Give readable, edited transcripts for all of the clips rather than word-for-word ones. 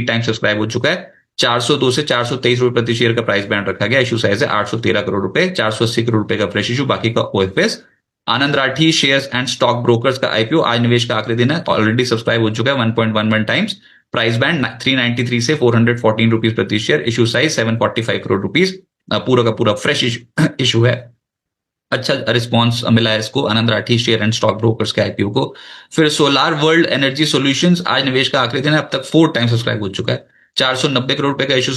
Times subscribe हो चुका है। 402 से 423 रुपए प्रति शेयर का प्राइस बैंड रखा गया। इशू साइज है 813 करोड़ रुपए, 480 करोड़ रुपए का फ्रेश इशू, बाकी का OFS. Anand Rathi shares and stock brokers का आईपीओ आज निवेश का आखिरी दिन है, ऑलरेडी सब्सक्राइब हो चुका है 1.11 टाइम्स। प्राइस बैंड 393 से 414 रुपीज प्रति share, issue size 745 crore rupees, पूरा का पूरा फ्रेश इशू है। अच्छा रिस्पॉन्स मिला है इसको, Anand Rathi share and stock brokers के आईपीओ को। फिर सोलार वर्ल्ड एनर्जी सॉल्यूशंस आज निवेश का आखिरी दिन है, अब तक 4 टाइम सब्सक्राइब हो चुका है। 490 करोड़ रुपए का इशू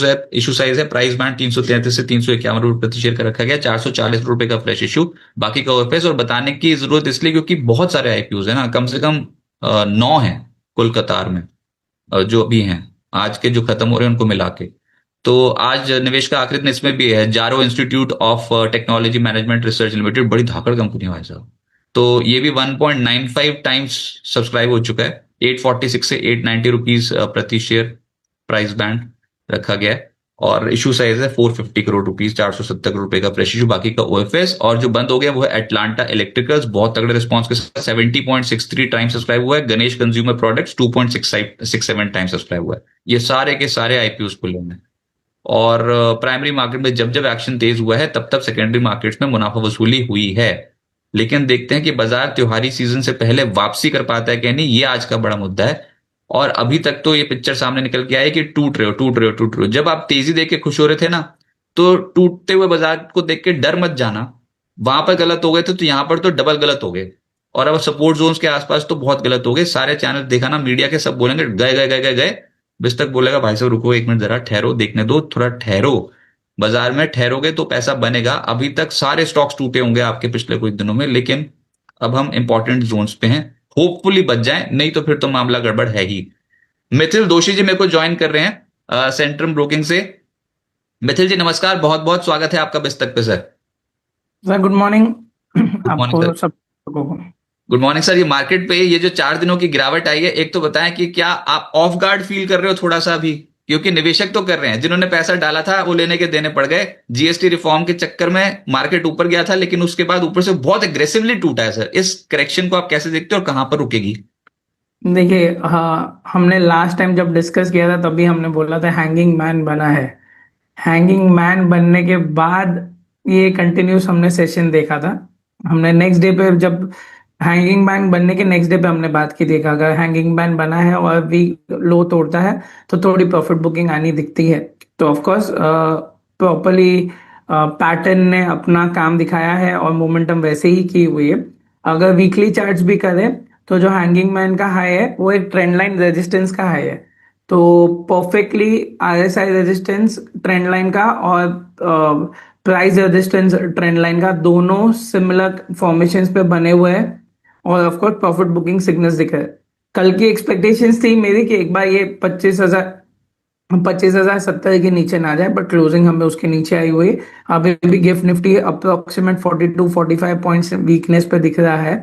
साइज है, प्राइस बैंड 333 से 351 रुपए प्रति शेयर का रखा गया, 440 करोड़ रुपए का फ्रेश इशू, बाकी का ओएफएस। और बताने की जरूरत इसलिए क्योंकि बहुत सारे आईपीओ है ना, कम से कम 9 है कुल कतार में, जो अभी हैं आज के जो खत्म हो रहे हैं उनको मिला के। तो आज निवेश का आखिरी दिन इसमें भी है। जारो institute of technology management research limited, बड़ी धाकड़ कंपनी है भाई साहब, तो ये भी 1.95 टाइम्स सब्सक्राइब हो चुका है, 846 से 890 रुपीज प्रति शेयर प्राइस बैंड रखा गया है। और इशू साइज है 450 करोड़ रुपीज, 470 करोड़ रुपए का फ्रेश इशू, बाकी का ओएफएस। और जो बंद हो गया वो है एटलांटा इलेक्ट्रिकल्स, बहुत तगड़े रिस्पॉन्स के साथ 70.63 टाइम सब्सक्राइब हुआ है। Ganesh consumer products 2.67 time subscribe हुआ है। ये सारे के सारे आईपीओ खुले हैं। और प्राइमरी मार्केट में जब जब एक्शन तेज हुआ है तब तब सेकेंडरी मार्केट्स में मुनाफा वसूली हुई है। लेकिन देखते हैं कि बाजार त्योहारी सीजन से पहले वापसी कर पाता है कि नहीं, ये आज का बड़ा मुद्दा है। और अभी तक तो ये पिक्चर सामने निकल के आई कि टूट रहे हो। जब आप तेजी देख के खुश हो रहे थे ना, तो टूटते हुए बाजार को देख के डर मत जाना, वहां पर गलत हो गए थे तो यहां पर तो डबल गलत हो गए। और अब सपोर्ट जोन्स के आसपास तो बहुत गलत हो गए। सारे चैनल देखा ना, मीडिया के सब बोलेंगे गए गए गए गए गए, बिस तक बोलेगा भाई साहब रुको एक मिनट, जरा ठहरो, देखने दो, थोड़ा ठहरो। बाजार में ठहरोगे तो पैसा बनेगा। अभी तक सारे स्टॉक्स टूटे होंगे आपके पिछले कुछ दिनों में, लेकिन अब हम इंपॉर्टेंट जोन्स पे हैं, होपफुली बच जाएं, नहीं तो फिर तो मामला गड़बड़ है ही। मिथिल दोषी जी मेरे को ज्वाइन कर रहे हैं सेंट्रम ब्रोकिंग से। मिथिल जी नमस्कार, बहुत बहुत स्वागत है आपका बिस्तक पे sir. Sir good morning morning आपको सर। सब। Good morning sir. ये मार्केट पे ये जो 4 दिनों की गिरावट आई है, एक तो बताएं कि क्या आप ऑफ गार्ड फील कर रहे हो थोड़ा सा भी? क्योंकि निवेशक तो कर रहे हैं, जिन्होंने पैसा डाला था वो लेने के देने पड़ गए। जीएसटी रिफॉर्म के चक्कर में मार्केट ऊपर गया था, लेकिन उसके बाद ऊपर से बहुत एग्रेसिवली टूटा है सर। इस करेक्शन को आप कैसे देखते हो और कहां पर रुकेगी? देखिए, हाँ, हमने लास्ट टाइम जब डिस्कस किया था तभी हमने बोला था हैंगिंग मैन बना है। हैंगिंग मैन बनने के बाद ये कंटिन्यूस हमने सेशन देखा था। हमने नेक्स्ट डे पे, जब हैंगिंग मैन बनने के नेक्स्ट डे पे हमने बात की, देखा अगर हैंगिंग मैन बना है और भी लो तोड़ता है तो थोड़ी प्रॉफिट बुकिंग आनी दिखती है। तो ऑफ कोर्स प्रॉपरली पैटर्न ने अपना काम दिखाया है और मोमेंटम वैसे ही की हुई है। अगर वीकली चार्ट्स भी करें तो जो हैंगिंग मैन का हाई है वो एक ट्रेंड लाइन रेजिस्टेंस का हाई है। तो perfectly RSI resistance trend line का और प्राइस रेजिस्टेंस ट्रेंड लाइन का दोनों सिमिलर फॉर्मेशंस पे बने हुए हैं और of course profit booking signals दिख रहे हैं। कल की एक्सपेक्टेशंस थी मेरी कि एक बार ये 25,070 के नीचे ना जाए, बट क्लोजिंग हमें उसके नीचे आई हुई। अभी भी gift Nifty approximate 42-45 points weakness पे दिख रहा है।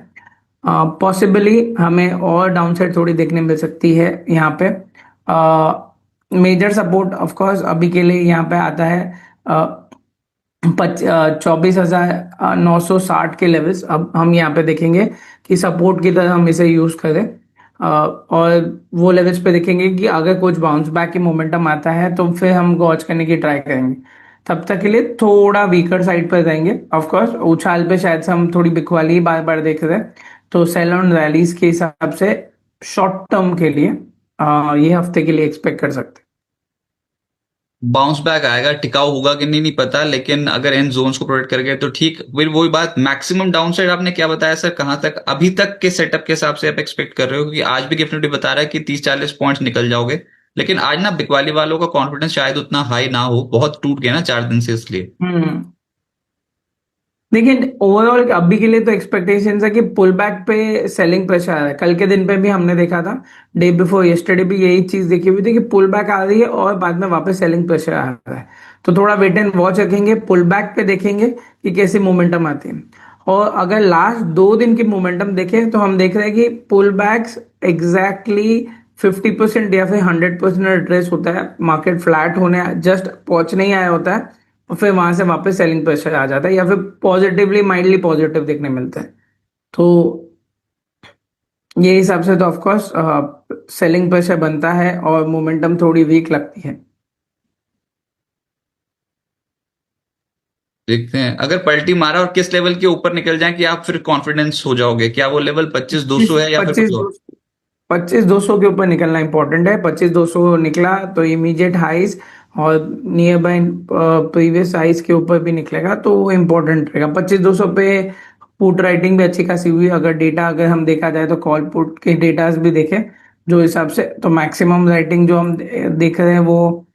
पॉसिबली हमें और डाउनसाइड थोड़ी देखने मिल सकती है यहाँ पे। मेजर सपोर्ट ऑफ कोर्स अभी के लिए यहाँ पे आता है 24,960 के लेवल्स। अब हम यहाँ पे देखेंगे कि सपोर्ट की तरह हम इसे यूज करें और वो लेवल्स पे देखेंगे कि अगर कुछ बाउंस बैक की मोमेंटम आता है तो फिर हम गॉच करने की ट्राई करेंगे। तब तक के लिए थोड़ा वीकर साइड पर रहेंगे। ऑफ कोर्स उछाल पे शायद से हम थोड़ी बिकवाली बार बार देख रहे हैं, तो सेल ऑन रैलीज के हिसाब से शॉर्ट टर्म के लिए ये हफ्ते के लिए एक्सपेक्ट कर सकते हैं। बाउंस बैक आएगा, टिकाऊ होगा कि नहीं नहीं पता, लेकिन अगर इन जोन्स को प्रोटेक्ट कर गए तो ठीक। फिर वही बात, मैक्सिमम डाउनसाइड आपने क्या बताया सर, कहां तक अभी तक के सेटअप के हिसाब से आप एक्सपेक्ट कर रहे हो? क्योंकि आज भी गिफ्ट निफ्टी बता रहा है कि 30-40 पॉइंट्स निकल जाओगे, लेकिन आज ना बिकवाली वालों का कॉन्फिडेंस शायद उतना हाई ना हो, बहुत टूट गया ना 4 दिन से, इसलिए। देखिए, ओवरऑल अभी के लिए तो एक्सपेक्टेशन है कि पुल बैक पे सेलिंग प्रेशर है। कल के दिन पे भी हमने देखा था, डे बिफोर यस्टरडे भी यही चीज देखी हुई थी कि पुल बैक आ रही है और बाद में वापस सेलिंग प्रेशर आ रहा है। तो थोड़ा वेट एंड वॉच रखेंगे, पुल बैक पे देखेंगे कि कैसी मोमेंटम आती है। और अगर लास्ट 2 दिन की मोमेंटम देखें तो हम देख रहे हैं कि पुल बैक्स एग्जैक्टली 50% या फिर 100% एड्रेस होता है। मार्केट फ्लैट होने जस्ट पहुंच नहीं आया होता है और फिर वहां से वापस सेलिंग प्रेशर आ जाता है या फिर पॉजिटिवली माइल्डली पॉजिटिव देखने मिलता है। तो ये हिसाब से तो ऑफ कोर्स सेलिंग प्रेशर बनता है और मोमेंटम थोड़ी वीक लगती है। देखते हैं अगर पलटी मारा और किस लेवल के ऊपर निकल जाए कि आप फिर कॉन्फिडेंस हो जाओगे, क्या वो लेवल 25,200 है या फिर पच्चीस कुछ और? 25,200 के ऊपर निकलना इंपॉर्टेंट है। 25,200 निकला तो इमीडिएट हाइज और नियर बाय प्रीवियस हाइज के ऊपर भी निकलेगा तो वो इम्पोर्टेंट रहेगा। 25,200 पे पुट राइटिंग भी अच्छी खासी हुई। अगर डेटा अगर हम देखा जाए तो कॉल पुट के डेटास भी देखें जो हिसाब से, तो मैक्सिमम राइटिंग जो हम देख रहे हैं वो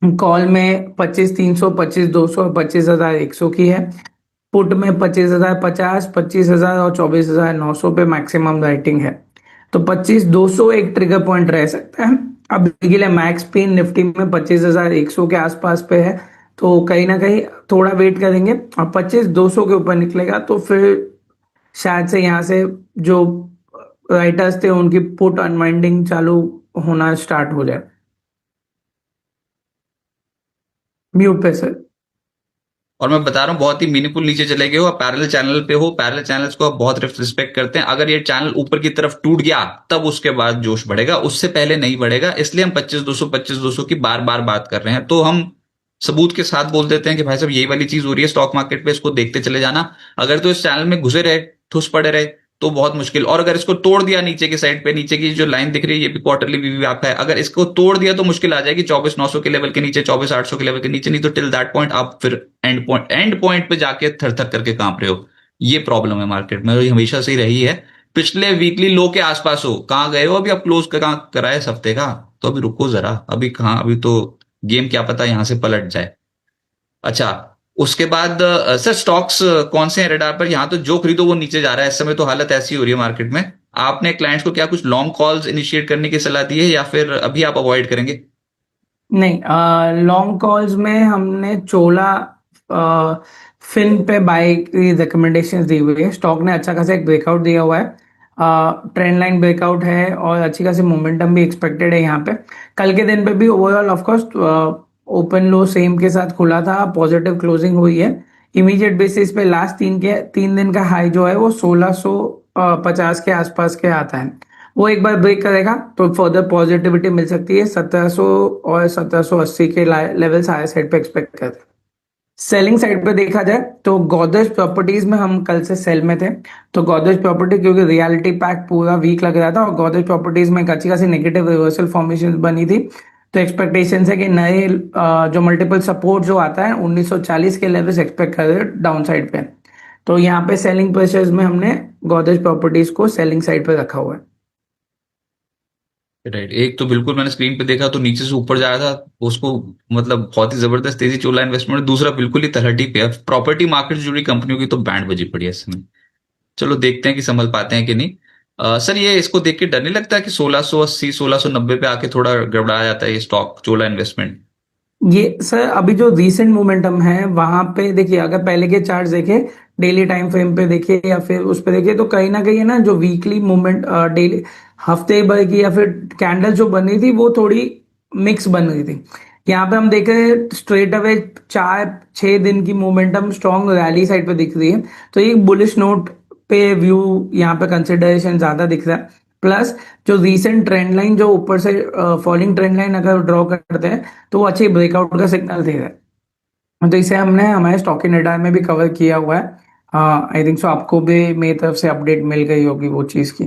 कॉल में 25,300, 25,200 और 25,100 की है। पुट में 25,050, 25,000 और 24,900 पे मैक्सिमम राइटिंग है। तो 25,200 एक ट्रिगर पॉइंट रह सकता है। अब के लिए मैक्स पिन निफ्टी में 25,100 के आसपास पे है, तो कहीं ना कहीं थोड़ा वेट करेंगे और 25,200 के ऊपर निकलेगा तो फिर शायद से यहाँ से जो राइटर्स थे उनकी पुट अनवाइंडिंग चालू होना स्टार्ट हो जाए। म्यूट पे सर। और मैं बता रहा हूँ बहुत ही मीनिंगफुल नीचे चले गए हो, आप पैरेलल चैनल पे हो, पैरेलल चैनल्स को आप बहुत रिस्पेक्ट करते हैं। अगर ये चैनल ऊपर की तरफ टूट गया तब उसके बाद जोश बढ़ेगा, उससे पहले नहीं बढ़ेगा। इसलिए हम 25,200 की बार बार बात कर रहे हैं। तो हम सबूत के साथ बोल देते हैं कि भाई साहब यही वाली चीज हो रही है स्टॉक मार्केट पे, इसको देखते चले जाना। अगर तो इस चैनल में घुसे रहे, ठुस पड़े रहे, तो बहुत मुश्किल। और अगर इसको तोड़ दिया नीचे की साइड पे, नीचे की जो लाइन दिख रही है ये भी क्वार्टरली वी आप है, अगर इसको तोड़ दिया तो मुश्किल आ जाएगी 24,900 के लेवल के नीचे, 24,800 के लेवल के नीचे। नहीं तो टिल दैट पॉइंट आप फिर एंड पॉइंट पे जाके थर थर करके कांप रहे हो। ये प्रॉब्लम है मार्केट में, ये हमेशा से ही रही है। पिछले वीकली लो के आसपास हो, कहाँ गए हो अभी? आप क्लोज कहाँ कराए इस हफ्ते का? तो अभी रुको जरा, अभी कहाँ, अभी तो गेम क्या पता यहां से पलट जाए। अच्छा, उसके बाद सर स्टॉक्स कौन से हैं रडार पर? यहाँ तो जो खरीदो वो नीचे जा रहा है इस समय, तो हालत ऐसी हो रही है मार्केट में। आपने क्लाइंट्स को क्या कुछ लॉन्ग कॉल्स इनिशिएट करने की सलाह दी है या फिर अभी आप अवॉइड करेंगे? नहीं, लॉन्ग कॉल्स में हमने चोला फिन पे बाय की रिकमेंडेशंस दी हुई है। स्टॉक ने अच्छा खासा एक ब्रेकआउट दिया हुआ है, ट्रेंड लाइन ब्रेकआउट है और अच्छी खासी मोमेंटम भी एक्सपेक्टेड है यहाँ पे। कल के दिन पे भी overall of course open low same के साथ खुला था, पॉजिटिव क्लोजिंग हुई है। इमीडिएट बेसिस पे लास्ट 3 दिन का हाई जो है वो 1650 के आसपास के आता है। वो एक बार ब्रेक करेगा तो फर्दर पॉजिटिविटी मिल सकती है। 1700 और 1780 के लेवल्स हायर साइड पे एक्सपेक्ट करते हैं। सेलिंग साइड पे देखा जाए तो गोदरेज प्रॉपर्टीज में हम कल से सेल में थे। तो गोदरेज प्रॉपर्टी क्योंकि रियलिटी पैक पूरा वीक लग रहा था और गोदरेज प्रॉपर्टीज में एक अच्छी खासी नेगेटिव रिवर्सल फॉर्मेशन बनी थी, तो एक्सपेक्टेशन है कि नए जो मल्टीपल सपोर्ट जो आता है 1940 के लेवल्स एक्सपेक्ट कर रहे हैं डाउन साइड पे। तो यहाँ पे सेलिंग प्रेशर्स में हमने गोदरेज प्रॉपर्टीज को सेलिंग साइड पे रखा हुआ है। राइट, एक तो बिल्कुल मैंने स्क्रीन पे देखा तो नीचे से ऊपर जा रहा था उसको, मतलब बहुत ही जबरदस्त तेजी चोला इन्वेस्टमेंट। दूसरा बिल्कुल ही तलहटी पे प्रॉपर्टी मार्केट से जुड़ी कंपनियों की तो बैंड बजी पड़ी है इस समय। चलो देखते हैं कि संभल पाते हैं कि नहीं। सर ये इसको देख के डर नहीं लगता कि 1680 1690 पे आके थोड़ा गड़बड़ा जाता है ये स्टॉक चोला इन्वेस्टमेंट? ये सर अभी जो रीसेंट मोमेंटम है वहां पे देखिए, अगर पहले के चार्ट देखे, डेली टाइम फ्रेम पे देखिए या फिर उस पे देखिए, तो कहीं ना कहीं है ना जो वीकली मूवमेंट डेली हफ्ते भर की या फिर कैंडल जो बन रही थी वो थोड़ी मिक्स बन रही थी। यहाँ पे हम देख रहे हैं स्ट्रेट अवे 4-6 दिन की मोमेंटम स्ट्रॉन्ग रैली साइड पे दिख रही है, तो ये बुलिश नोट पे व्यू यहाँ पे कंसिडरेशन ज्यादा दिख रहा है। प्लस जो रीसेंट ट्रेंड लाइन जो ऊपर से फॉलिंग ट्रेंड लाइन अगर ड्रॉ करते हैं तो वो अच्छे ब्रेकआउट का सिग्नल दे रहा है। तो इसे हमने हमारे स्टॉक इन radar में भी कवर किया हुआ है। आई थिंक सो आपको भी मेरी तरफ से अपडेट मिल गई होगी वो चीज़ की।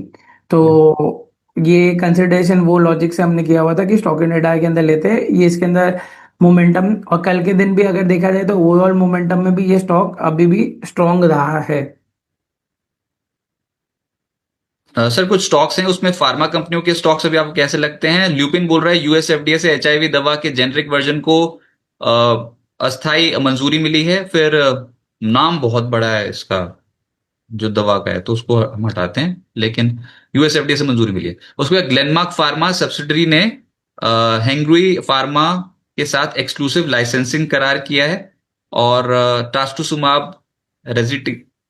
तो ये कंसिडरेशन वो लॉजिक से हमने किया हुआ था कि स्टॉक इन radar के अंदर लेते हैं ये, इसके अंदर मोमेंटम। और कल के दिन भी अगर देखा जाए तो ओवरऑल मोमेंटम में भी ये स्टॉक अभी भी स्ट्रॉन्ग रहा है। सर कुछ स्टॉक्स हैं उसमें फार्मा कंपनियों के स्टॉक्स अभी आपको कैसे लगते हैं? ल्यूपिन बोल रहा है यूएस एफडीए से एचआईवी दवा के जेनरिक वर्जन को अस्थाई मंजूरी मिली है। फिर नाम बहुत बड़ा है इसका जो दवा का है, तो उसको हम हटाते हैं, लेकिन यूएस एफडीए से मंजूरी मिली है। उसके बाद ग्लेनमार्क फार्मा सब्सिडरी ने हेंग्रुई फार्मा के साथ एक्सक्लूसिव लाइसेंसिंग करार किया है। और ट्रास्टुसुमाब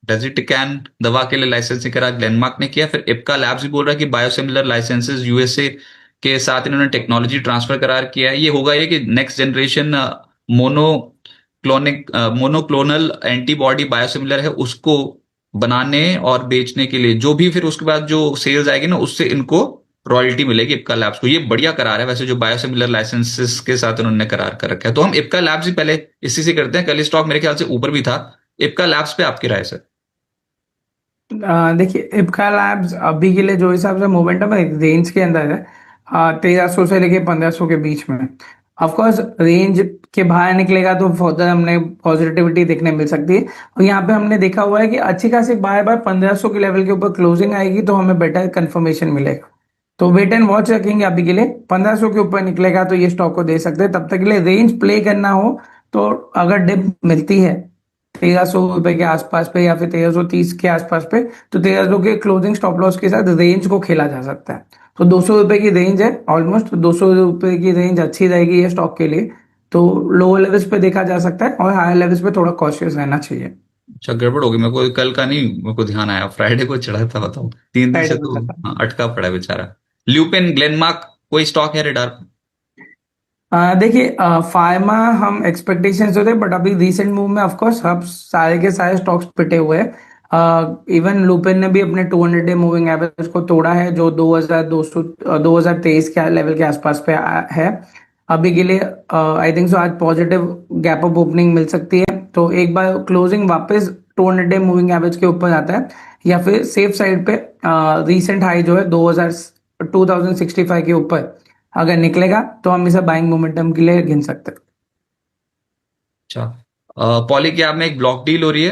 रेजिटिकैन दवा के लिए लाइसेंसिंग करार ग्लेनमार्क ने किया। फिर इप्का लैब्स भी बोल रहा है कि बायोसिमिलर लाइसेंसेस यूएसए के साथ इन्होंने टेक्नोलॉजी ट्रांसफर करार किया है। ये होगा ये कि next generation monoclonal antibody biosimilar है उसको बनाने और बेचने के लिए जो भी फिर उसके बाद जो सेल्स आएगी ना उससे इनको रॉयल्टी मिलेगी इप्का लैब्स को। ये बढ़िया करार है वैसे जो बायोसिमिलर लाइसेंसेस के साथ उन्होंने करार कर रखा है। तो हम इप्का लैब्स ही पहले इसी से करते हैं। कल स्टॉक मेरे ख्याल से ऊपर भी था। इप्का लैब्स पे आपकी राय सर? देखिए इप्का लैब्स अभी के लिए जो हिसाब से मोमेंटम है रेंज के अंदर है, 1300 से लेके 1500 के बीच में। ऑफ कोर्स रेंज के बाहर निकलेगा तो फर्दर हमने पॉजिटिविटी देखने मिल सकती है, और यहाँ पे हमने देखा हुआ है कि अच्छी खासी बाय बाय 1500 के लेवल के ऊपर क्लोजिंग आएगी तो हमें बेटर कंफर्मेशन मिलेगा। तो वेट एंड वॉच रखेंगे अभी के लिए। 1500 के ऊपर निकलेगा तो ये स्टॉक को दे सकते हैं। तब तक के लिए रेंज प्ले करना हो तो अगर डिप मिलती है 1300 रुपए के आसपास पे या फिर 1330 के आसपास पे, तो 1300 के क्लोजिंग स्टॉप लॉस के साथ रेंज को खेला जा सकता है। तो 200 रुपए की रेंज है, ऑलमोस्ट 200 रुपए की रेंज अच्छी रहेगी ये स्टॉक के लिए। तो लोअर लेवल्स पे देखा जा सकता है और हायर लेवल्स पे थोड़ा कॉशियस रहना चाहिए। अच्छा, गड़बड़ हो गई। मेरे को कल का नहीं, मेरे को ध्यान आया फ्राइडे को चढ़ा था, बताओ 3 दिन से फ्राइडे तो को था। हाँ, अटका पड़ा है बेचारा। ल्यूपिन, ग्लेनमार्क, कोई स्टॉक है रेडार पे? देखिए फार्मा हम एक्सपेक्टेशंस होते बट अभी रीसेंट मूव में ऑफ कोर्स सब सारे के सारे स्टॉक्स पिटे हुए हैं। इवन लुपिन ने भी अपने 200 डे मूविंग एवरेज को तोड़ा है जो 2200 2023 के लेवल के आसपास पे है अभी के लिए। आई थिंक सो आज पॉजिटिव गैप अप ओपनिंग मिल सकती है, तो एक बार क्लोजिंग वापस 200 डे मूविंग एवरेज के ऊपर आता है या फिर सेफ साइड पे रीसेंट हाई जो है 2065 के ऊपर अगर निकलेगा तो हम इसे बाइंग मोमेंटम के लिए गिन सकते हैं। अच्छा, पॉली कैब में एक ब्लॉक डील हो रही है।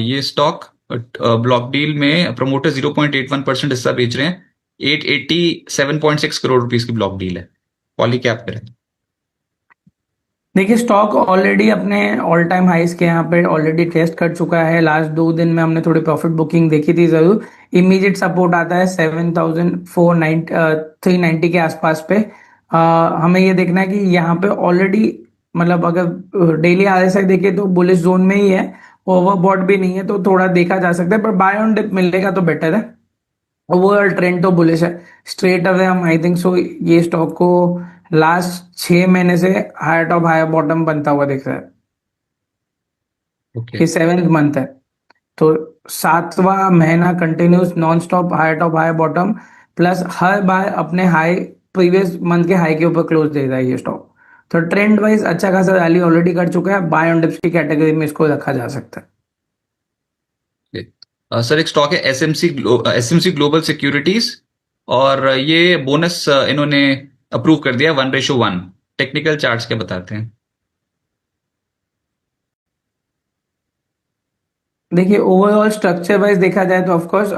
ये स्टॉक ब्लॉक डील में प्रमोटर 0.81% हिस्सा बेच रहे हैं। 887.6 करोड़ रुपीस की ब्लॉक डील है। पॉली कैब पे है। देखिए स्टॉक ऑलरेडी अपने ऑल टाइम हाइस के यहाँ पे ऑलरेडी टेस्ट कर चुका है। लास्ट 2 दिन में हमने थोड़ी प्रॉफिट बुकिंग देखी थी जरूर। इमीडिएट सपोर्ट आता है 7490 के आसपास पे। हमें ये देखना है कि यहाँ पे ऑलरेडी मतलब अगर डेली आरएसआई देखे तो बुलिश जोन में ही है, ओवरबॉट भी नहीं है, तो थोड़ा देखा जा सकता है, पर बाय ऑन डिप मिलेगा तो बेटर है। ओवरऑल ट्रेंड तो बुलिश है। स्ट्रेट अवे हम आई थिंक सो ये स्टॉक को लास्ट 6 महीने से हायर टॉप हायर बॉटम बनता हुआ दिख रहा है। ओके। ये 7th मंथ है, तो 7वां महीना continuous non stop higher top higher bottom, plus हर बार अपने हाई प्रीवियस मंथ के हाई के ऊपर क्लोज दे रहा है ये स्टॉक। तो ट्रेंड वाइज अच्छा खासा रैली ऑलरेडी कर चुका है। बाय ऑन डिप्स की कैटेगरी में इसको रखा जा सकता है। सर एक स्टॉक है एसएमसी ग्लोबल सिक्योरिटीज, और ये बोनस इन्होंने अप्रूव कर दिया 1:1। टेक्निकल चार्ट्स क्या बताते हैं? देखिए ओवरऑल स्ट्रक्चर वाइज देखा जाए तो ऑफ कोर्स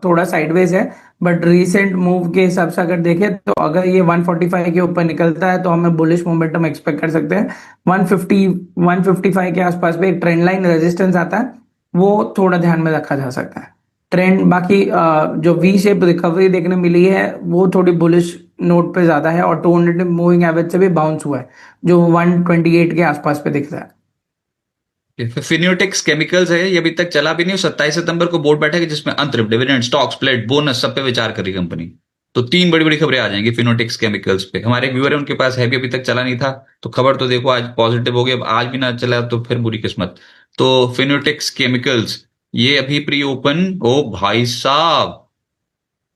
थोड़ा साइडवेज है, बट रीसेंट मूव के हिसाब से अगर देखें तो अगर ये 145 के ऊपर निकलता है तो हमें बुलिश मोमेंटम एक्सपेक्ट कर सकते हैं। 150 155 के आसपास पे एक ट्रेंड लाइन रेजिस्टेंस आता है, वो थोड़ा ध्यान में रखा जा सकता है। ट्रेंड बाकी जो वी शेप रिकवरी देखने मिली है वो थोड़ी बुलिश नोट पे ज्यादा है, और 200 मूविंग एवरेज से भी बाउंस हुआ है जो 128 के आसपास पे दिख रहा है। फिनियोटेक्स केमिकल्स है, ये अभी तक चला भी नहीं। 27 सितंबर को बोर्ड बैठेगा जिसमें अंतरिम, डिविडेंड, स्टॉक स्प्लिट, बोनस सब पे विचार करेगी कंपनी। तो 3 बड़ी बड़ी खबरें आ जाएंगी फिनोटेक्स केमिकल्स पे। हमारे एक व्यूअर है, उनके पास है भी, अभी तक चला नहीं था। तो खबर तो देखो आज पॉजिटिव हो गई, अब आज भी ना चला तो फिर बुरी किस्मत। तो फिनोटेक्स केमिकल्स ये अभी प्री ओपन, ओ भाई साहब,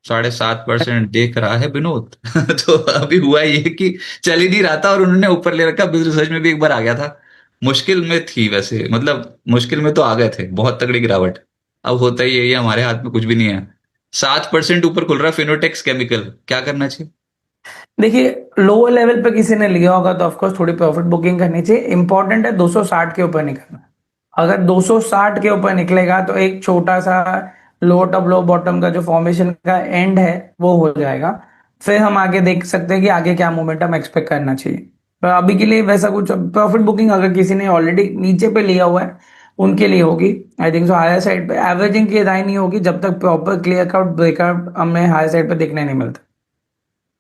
7.5% देख रहा है विनोद। तो अभी हुआ ये कि चल ही नहीं रहा था और उन्होंने ऊपर ले रखा। बिजनेस रिसर्च में भी एक बार आ गया था। मुश्किल में थी वैसे, मतलब मुश्किल में तो आ गए थे, बहुत तगड़ी गिरावट। अब होता ही है, ये हमारे हाथ में कुछ भी नहीं है। 7% ऊपर खुल रहा है फिनोटेक्स केमिकल, क्या करना चाहिए? देखिए लोअर लेवल पे किसी ने लिया होगा तो ऑफकोर्स थोड़ी प्रॉफिट बुकिंग करनी चाहिए। इंपॉर्टेंट है 260 के ऊपर निकलना। अगर 260 के ऊपर निकलेगा तो एक छोटा सा लो टॉप लो बॉटम का जो फॉर्मेशन का एंड है वो हो जाएगा। फिर हम आगे देख सकते हैं कि आगे क्या मोमेंटम एक्सपेक्ट करना चाहिए। पर अभी के लिए वैसा कुछ प्रॉफिट बुकिंग अगर किसी ने ऑलरेडी नीचे पे लिया हुआ है उनके लिए होगी। I think so higher side पे एवरेजिंग की राय नहीं होगी जब तक प्रॉपर क्लियर कट ब्रेकआउट हमें हायर साइड पे देखने नहीं मिलता।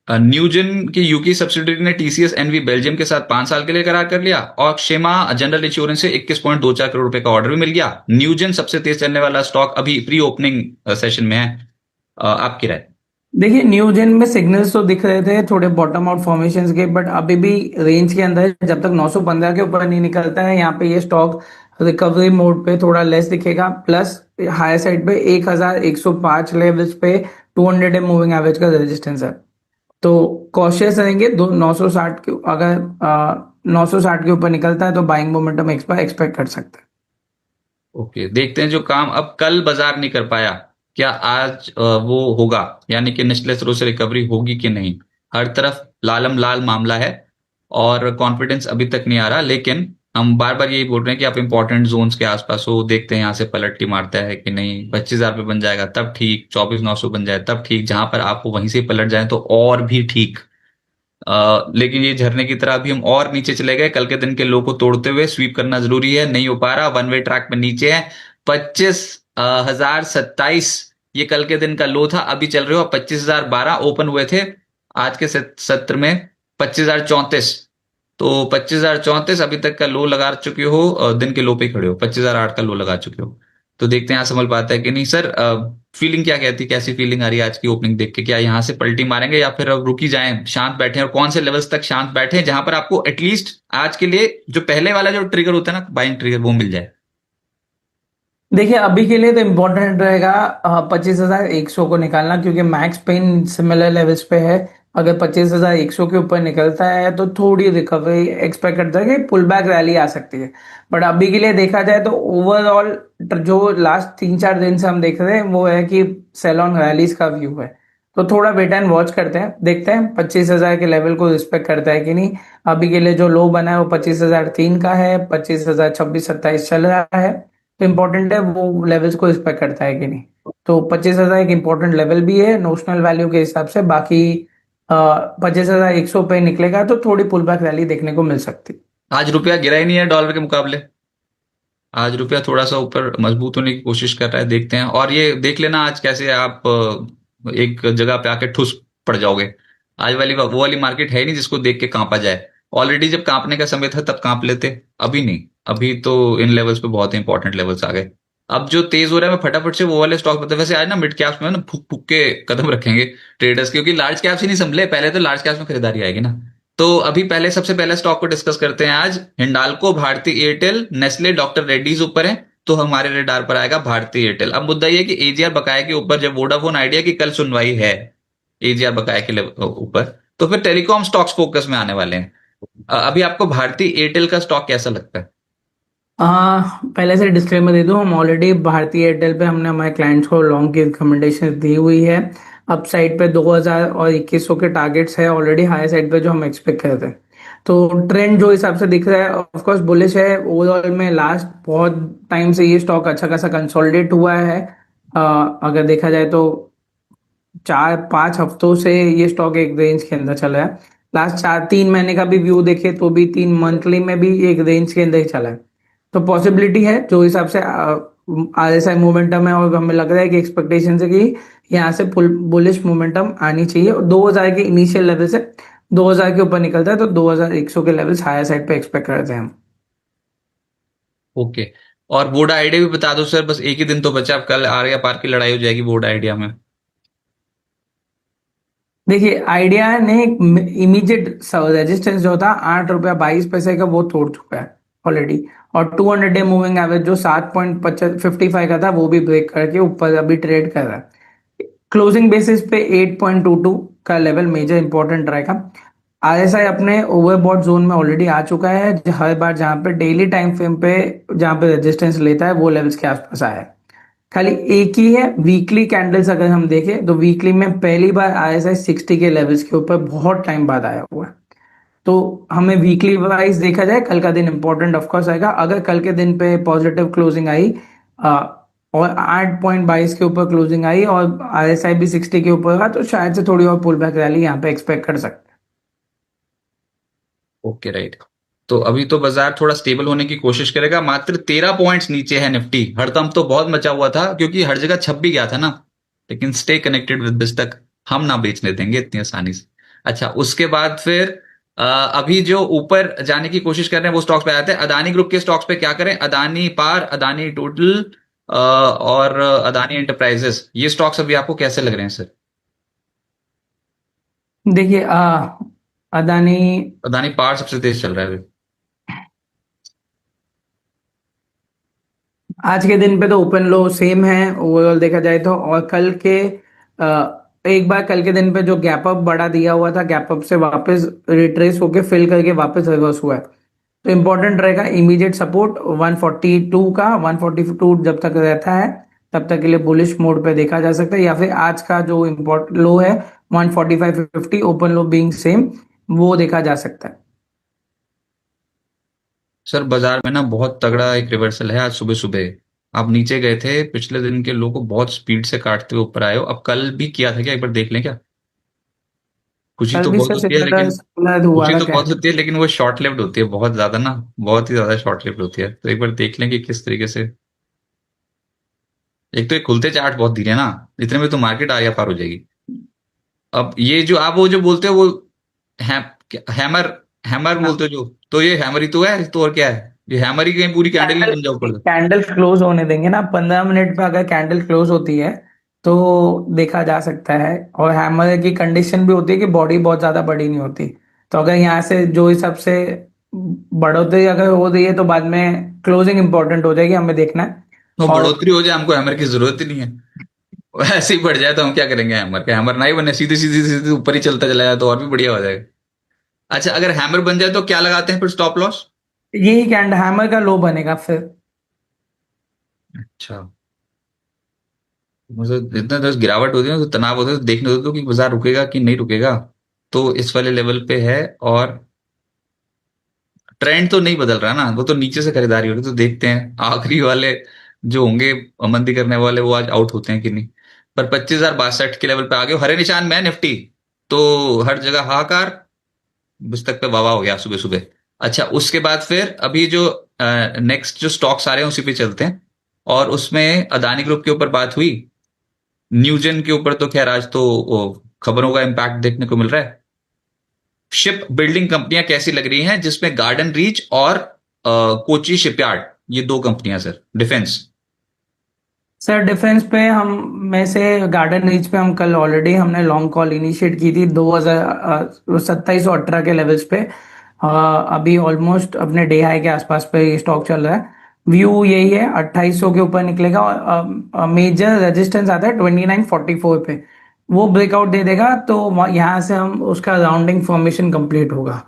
न्यूजन की यूके सब्सिडियरी ने टीसीएस एनवी बेल्जियम के साथ 5 साल के लिए करार कर लिया, और क्षेमा जनरल इंश्योरेंस से 21.24 करोड़ रुपए का ऑर्डर भी मिल गया। न्यूजन सबसे तेज चलने वाला स्टॉक अभी प्री ओपनिंग सेशन में है। आपकी राय? देखिए न्यूजेन में सिग्नल्स तो दिख रहे थे थोड़े बॉटम आउट फॉर्मेशंस के, बट अभी भी रेंज के अंदर है। जब तक 915 के ऊपर नहीं निकलता है यहाँ पे ये स्टॉक रिकवरी मोड पे थोड़ा लेस दिखेगा, प्लस हायर साइड पे 1105 लेवल्स पे 200 डे मूविंग एवरेज का रेजिस्टेंस है। तो कॉशियस रहेंगे, दो 960 के अगर 960 के ऊपर निकलता है तो बाइंग मोमेंटम एक्सपेक्ट कर सकते हैं। ओके, देखते हैं जो काम अब कल बाजार नहीं कर पाया, क्या आज वो होगा, यानी कि निचले स्तरों से रिकवरी होगी कि नहीं। हर तरफ लालम लाल मामला है और कॉन्फिडेंस अभी तक नहीं आ रहा, लेकिन हम बार बार यही बोल रहे हैं कि आप इंपॉर्टेंट जोन्स के आसपास हो, देखते हैं यहाँ से पलट मारता है कि नहीं। 25,000 पे बन जाएगा तब ठीक, 24,900 बन जाए तब ठीक, जहां पर आपको वहीं से पलट जाए तो और भी ठीक। लेकिन ये झरने की तरह अभी हम और नीचे चले गए, कल के दिन के लो को तोड़ते हुए स्वीप करना जरूरी है, नहीं हो पा रहा, वन वे ट्रैक पे नीचे है। 25,027 ये कल के दिन का लो था, अभी चल रहे हो 25,012 ओपन हुए थे आज के सत्र में 25,034। तो 25,034 अभी तक का लो लगा चुके हो, दिन के लो पे ही खड़े हो, 25,008 का लो लगा चुके हो। तो देखते हैं यहाँ संभल पाता है कि नहीं। सर फीलिंग क्या कहती है, कैसी फीलिंग आ रही है आज की ओपनिंग देख के, क्या यहाँ से पलटी मारेंगे या फिर अब रुकी जाएं, शांत बैठे, और कौन से लेवल्स तक शांत बैठे जहां पर आपको एटलीस्ट आज के लिए जो पहले वाला जो ट्रिगर होता है ना, बाइंग ट्रिगर, वो मिल जाए। देखिए अभी के लिए तो इम्पोर्टेंट रहेगा 25,100 को निकालना, क्योंकि मैक्स पेन सिमिलर लेवल्स पे है। अगर 25,100 के ऊपर निकलता है तो थोड़ी रिकवरी एक्सपेक्ट करता है कि पुल बैक रैली आ सकती है। बट अभी के लिए देखा जाए तो ओवरऑल जो लास्ट 3-4 दिन से हम देख रहे हैं वो है कि सेल ऑन रैलीज का व्यू है। तो थोड़ा वेट एंड वॉच करते हैं, देखते हैं 25,000 के लेवल को रिस्पेक्ट करता है कि नहीं। अभी के लिए जो लो बना है वो 25,003 का है, 25,026-27 चल रहा है। तो इम्पोर्टेंट है वो लेवल्स को रिस्पेक्ट करता है कि नहीं। तो 25,000 एक इम्पोर्टेंट लेवल भी है नोशनल वैल्यू के हिसाब से। बाकी 25,100 पे निकलेगा तो थोड़ी पुल बैक रैली देखने को मिल सकती। आज रुपया गिरा ही नहीं है डॉलर के मुकाबले, आज रुपया थोड़ा सा ऊपर मजबूत होने की कोशिश कर रहा है, देखते हैं। और ये देख लेना आज कैसे आप एक जगह पे आके ठुस पड़ जाओगे। आज वाली वो वाली मार्केट है ही नहीं जिसको देख के कांपा जाए। ऑलरेडी जब कांपने का समय था तब कांप लेते, अभी नहीं। अभी तो इन लेवल्स पे बहुत इंपॉर्टेंट लेवल्स आ गए। अब जो तेज हो रहा है मैं फटाफट से वो वाले स्टॉक बताते, वैसे आज ना मिड कैप्स में ना फूक फूक के कदम रखेंगे ट्रेडर्स, क्योंकि लार्ज कैप्स ही नहीं संभले, पहले तो लार्ज कैप्स में खरीदारी आएगी ना। तो अभी पहले सबसे पहले स्टॉक को डिस्कस करते हैं आज। हिंडाल्को, भारती एयरटेल, नेस्ले, डॉक्टर रेड्डीज ऊपर है, तो हमारे रेडार पर आएगा भारती एयरटेल। अब मुद्दा ये है कि एजीआर बकाया के ऊपर, जब वोडाफोन आइडिया की कल सुनवाई है एजीआर बकाया के ऊपर, तो फिर टेलीकॉम स्टॉक्स फोकस में आने वाले हैं। अभी आपको भारती एयरटेल का स्टॉक कैसा लगता है। पहले से डिस्क्लेमर दे दूं, हम ऑलरेडी भारती एयरटेल पे हमने हमारे क्लाइंट्स को लॉन्ग की रिकमेंडेशन दी हुई है। अप साइड पे 2000 और 2100 के टारगेट्स है ऑलरेडी, हाई साइड पे जो हम एक्सपेक्ट करते हैं। तो ट्रेंड जो हिसाब से दिख रहा है ऑफ कोर्स बुलिश है। ओवरऑल में लास्ट बहुत टाइम से ये स्टॉक अच्छा खासा कंसोलिडेट हुआ है। अगर देखा जाए तो 4-5 हफ्तों से ये स्टॉक एक रेंज के अंदर चला है। लास्ट 4-3 महीने का भी व्यू देखे तो भी 3 मंथली में भी एक रेंज के अंदर ही चला है। तो पॉसिबिलिटी है जो हिसाब से आरएसआई मोमेंटम है, और हमें लग रहा है कि एक्सपेक्टेशन से कि यहाँ से बुलिश मोमेंटम आनी चाहिए। और 2000 के इनिशियल लेवल से 2000 के ऊपर निकलता है तो 2100 के लेवल्स हायर साइड पे एक्सपेक्ट करते हैं हम। ओके, और वोडा आइडिया भी बता दो सर, बस एक ही दिन तो बचा, अब कल आर या पार की लड़ाई हो जाएगी वोडा आइडिया में। देखिए आइडिया ने इमीडिएट रेजिस्टेंस जो था 8 रुपया 22 पैसे का वो तोड़ चुका है ऑलरेडी। और 200 डे मूविंग एवरेज जो 7.55 का था वो भी ब्रेक करके ऊपर अभी ट्रेड कर रहा है। क्लोजिंग बेसिस पे 8.22 का लेवल मेजर इंपॉर्टेंट रहेगा। आरएसआई अपने ओवरबॉट जोन में ऑलरेडी आ चुका है, हर बार जहां पे डेली टाइम फ्रेम पे जहां पे रेजिस्टेंस लेता है वो लेवल्स के आसपास आया है। खाली एक ही है वीकली कैंडल्स, अगर हम देखें तो वीकली में पहली बार आरएसआई 60 के लेवल्स के ऊपर बहुत टाइम बाद आया हुआ है। तो हमें वीकली वाइज देखा जाए, कल का दिन इंपॉर्टेंट ऑफ कोर्स आएगा। अगर कल के दिन पे पॉजिटिव क्लोजिंग आई और 8.22 के ऊपर क्लोजिंग आई और आरएसआई भी 60 के ऊपर रहा तो शायद से थोड़ी और पुल बैक रैली यहाँ पे एक्सपेक्ट कर सकते हैं। Okay right. तो अभी तो बाजार थोड़ा स्टेबल होने की कोशिश करेगा, मात्र 13 पॉइंट्स नीचे है निफ्टी। हड़कंप तो बहुत मचा हुआ था क्योंकि हर जगह छप भी गया था ना, लेकिन स्टे कनेक्टेड विद दिस तक, हम ना बेचने देंगे इतनी आसानी से। अच्छा, उसके बाद फिर अभी जो ऊपर जाने की कोशिश कर रहे हैं वो स्टॉक्स पे आते हैं। अदानी ग्रुप के स्टॉक्स पे क्या करें, अदानी पार, अदानी टोटल और अदानी एंटरप्राइजेस, ये स्टॉक्स अभी आपको कैसे लग रहे हैं सर। देखिए अदानी अदानी पार सबसे तेज चल रहा है अभी। आज के दिन पे तो ओपन लो सेम है ओवरऑल देखा जाए तो, और कल के एक बार कल के दिन पे जो गैप अप बड़ा दिया हुआ था, गैप अप से वापस रिट्रेस होके फिल करके वापस रिवर्स हुआ है। तो इम्पोर्टेंट रहेगा इमीडिएट सपोर्ट 142 का, 142 जब तक रहता है तब तक के लिए बुलिश मोड पे देखा जा सकता है, या फिर आज का जो इम्पोर्ट लो है 145.50 ओपन लो बीइंग सेम, वो देखा जा सकता है। सर बाजार में ना बहुत तगड़ा एक रिवर्सल है आज सुबह सुबह। आप नीचे गए थे, पिछले दिन के लो को बहुत स्पीड से काटते हुए ऊपर आए हो। अब कल भी किया था क्या, एक बार देख लें क्या? खुशी कल तो भी बहुत सर होती है सिमिलर लेकिन सिमिलर हुआ खुशी था तो बहुत कैंडल। होती है लेकिन वो शॉर्ट लिव्ड होती है बहुत ज्यादा ना। बहुत ही ज्यादा शॉर्ट लिव्ड होती है, तो एक बार देख लें कि किस तरीके से। एक तो ये खुलते चार्ट बहुत धीरे हैं ना, इतने में तो मार्केट आगे पार हो जाएगी। अब ये जो आप वो जो बोलते हो वो है, हैमर, हैमर हाँ, बोलते हो जो, तो ये हैमर ही तो है, तो और क्या है? ये हैमर ही कहीं पूरी कैंडल ही कैंडल बन जाओ पड़। कैंडल क्लोज होने देंगे ना, 15 मिनट पे अगर कैंडल क्लोज होती है तो देखा जा सकता है। और हैमर की कंडीशन भी होती है कि बॉडी बहुत ज्यादा बड़ी नहीं होती। तो अगर यहाँ से जो हिसाब से बढ़ोतरी अगर हो रही है तो बाद में क्लोजिंग इंपॉर्टेंट हो जाएगी, हमें देखना है। वो और बढ़ोतरी हो जाए, हमको हैमर की जरूरत ही नहीं है। वो ऐसे ही बढ़ जाए तो हम क्या करेंगे? हैमर के हैमर ना ही बने, सीधे सीधे सीधे ऊपर ही चलता चला जाए तो और भी बढ़िया हो जाएगा। अच्छा, अगर हैमर बन जाए तो क्या लगाते हैं फिर स्टॉप लॉस? यही कैंड हैमर का लो बनेगा फिर। अच्छा, मुझे इतना दस गिरावट होती है ना तो तनाव होता है, तो देखने दो तो कि बाजार रुकेगा कि नहीं रुकेगा। तो इस वाले लेवल पे है, और ट्रेंड तो नहीं बदल रहा ना, वो तो नीचे से खरीदारी हो रही है। तो देखते हैं आखिरी वाले जो होंगे मंदी करने वाले वो आज आउट होते हैं कि नहीं। पर 25,062 के लेवल पे आ गए, हरे निशान में है निफ्टी। तो हर जगह हाहाकार, पुस्तक पे वावा हो गया सुबह सुबह। अच्छा, उसके बाद फिर अभी जो नेक्स्ट जो स्टॉक्स आ रहे हैं उसी पे चलते हैं। और उसमें अदानी ग्रुप के ऊपर बात हुई, न्यूजन के ऊपर तो खैर आज तो खबरों का इम्पैक्ट देखने को मिल रहा है। शिप बिल्डिंग कंपनियां कैसी लग रही हैं, जिसमें गार्डन रीच और कोची शिपयार्ड, ये दो कंपनियां सर, डिफेंस। सर डिफेंस पे हम में से गार्डन रीच पे हम कल ऑलरेडी हमने लॉन्ग कॉल इनिशिएट की थी 2027-18 के लेवल्स पे। अभी ऑलमोस्ट अपने डे हाई के आसपास पे ये स्टॉक चल रहा है। व्यू यही है 2800 के ऊपर निकलेगा, और मेजर रेजिस्टेंस आता है 2944 पे। वो ब्रेकआउट दे देगा तो यहाँ से हम उसका राउंडिंग फॉर्मेशन कंप्लीट होगा।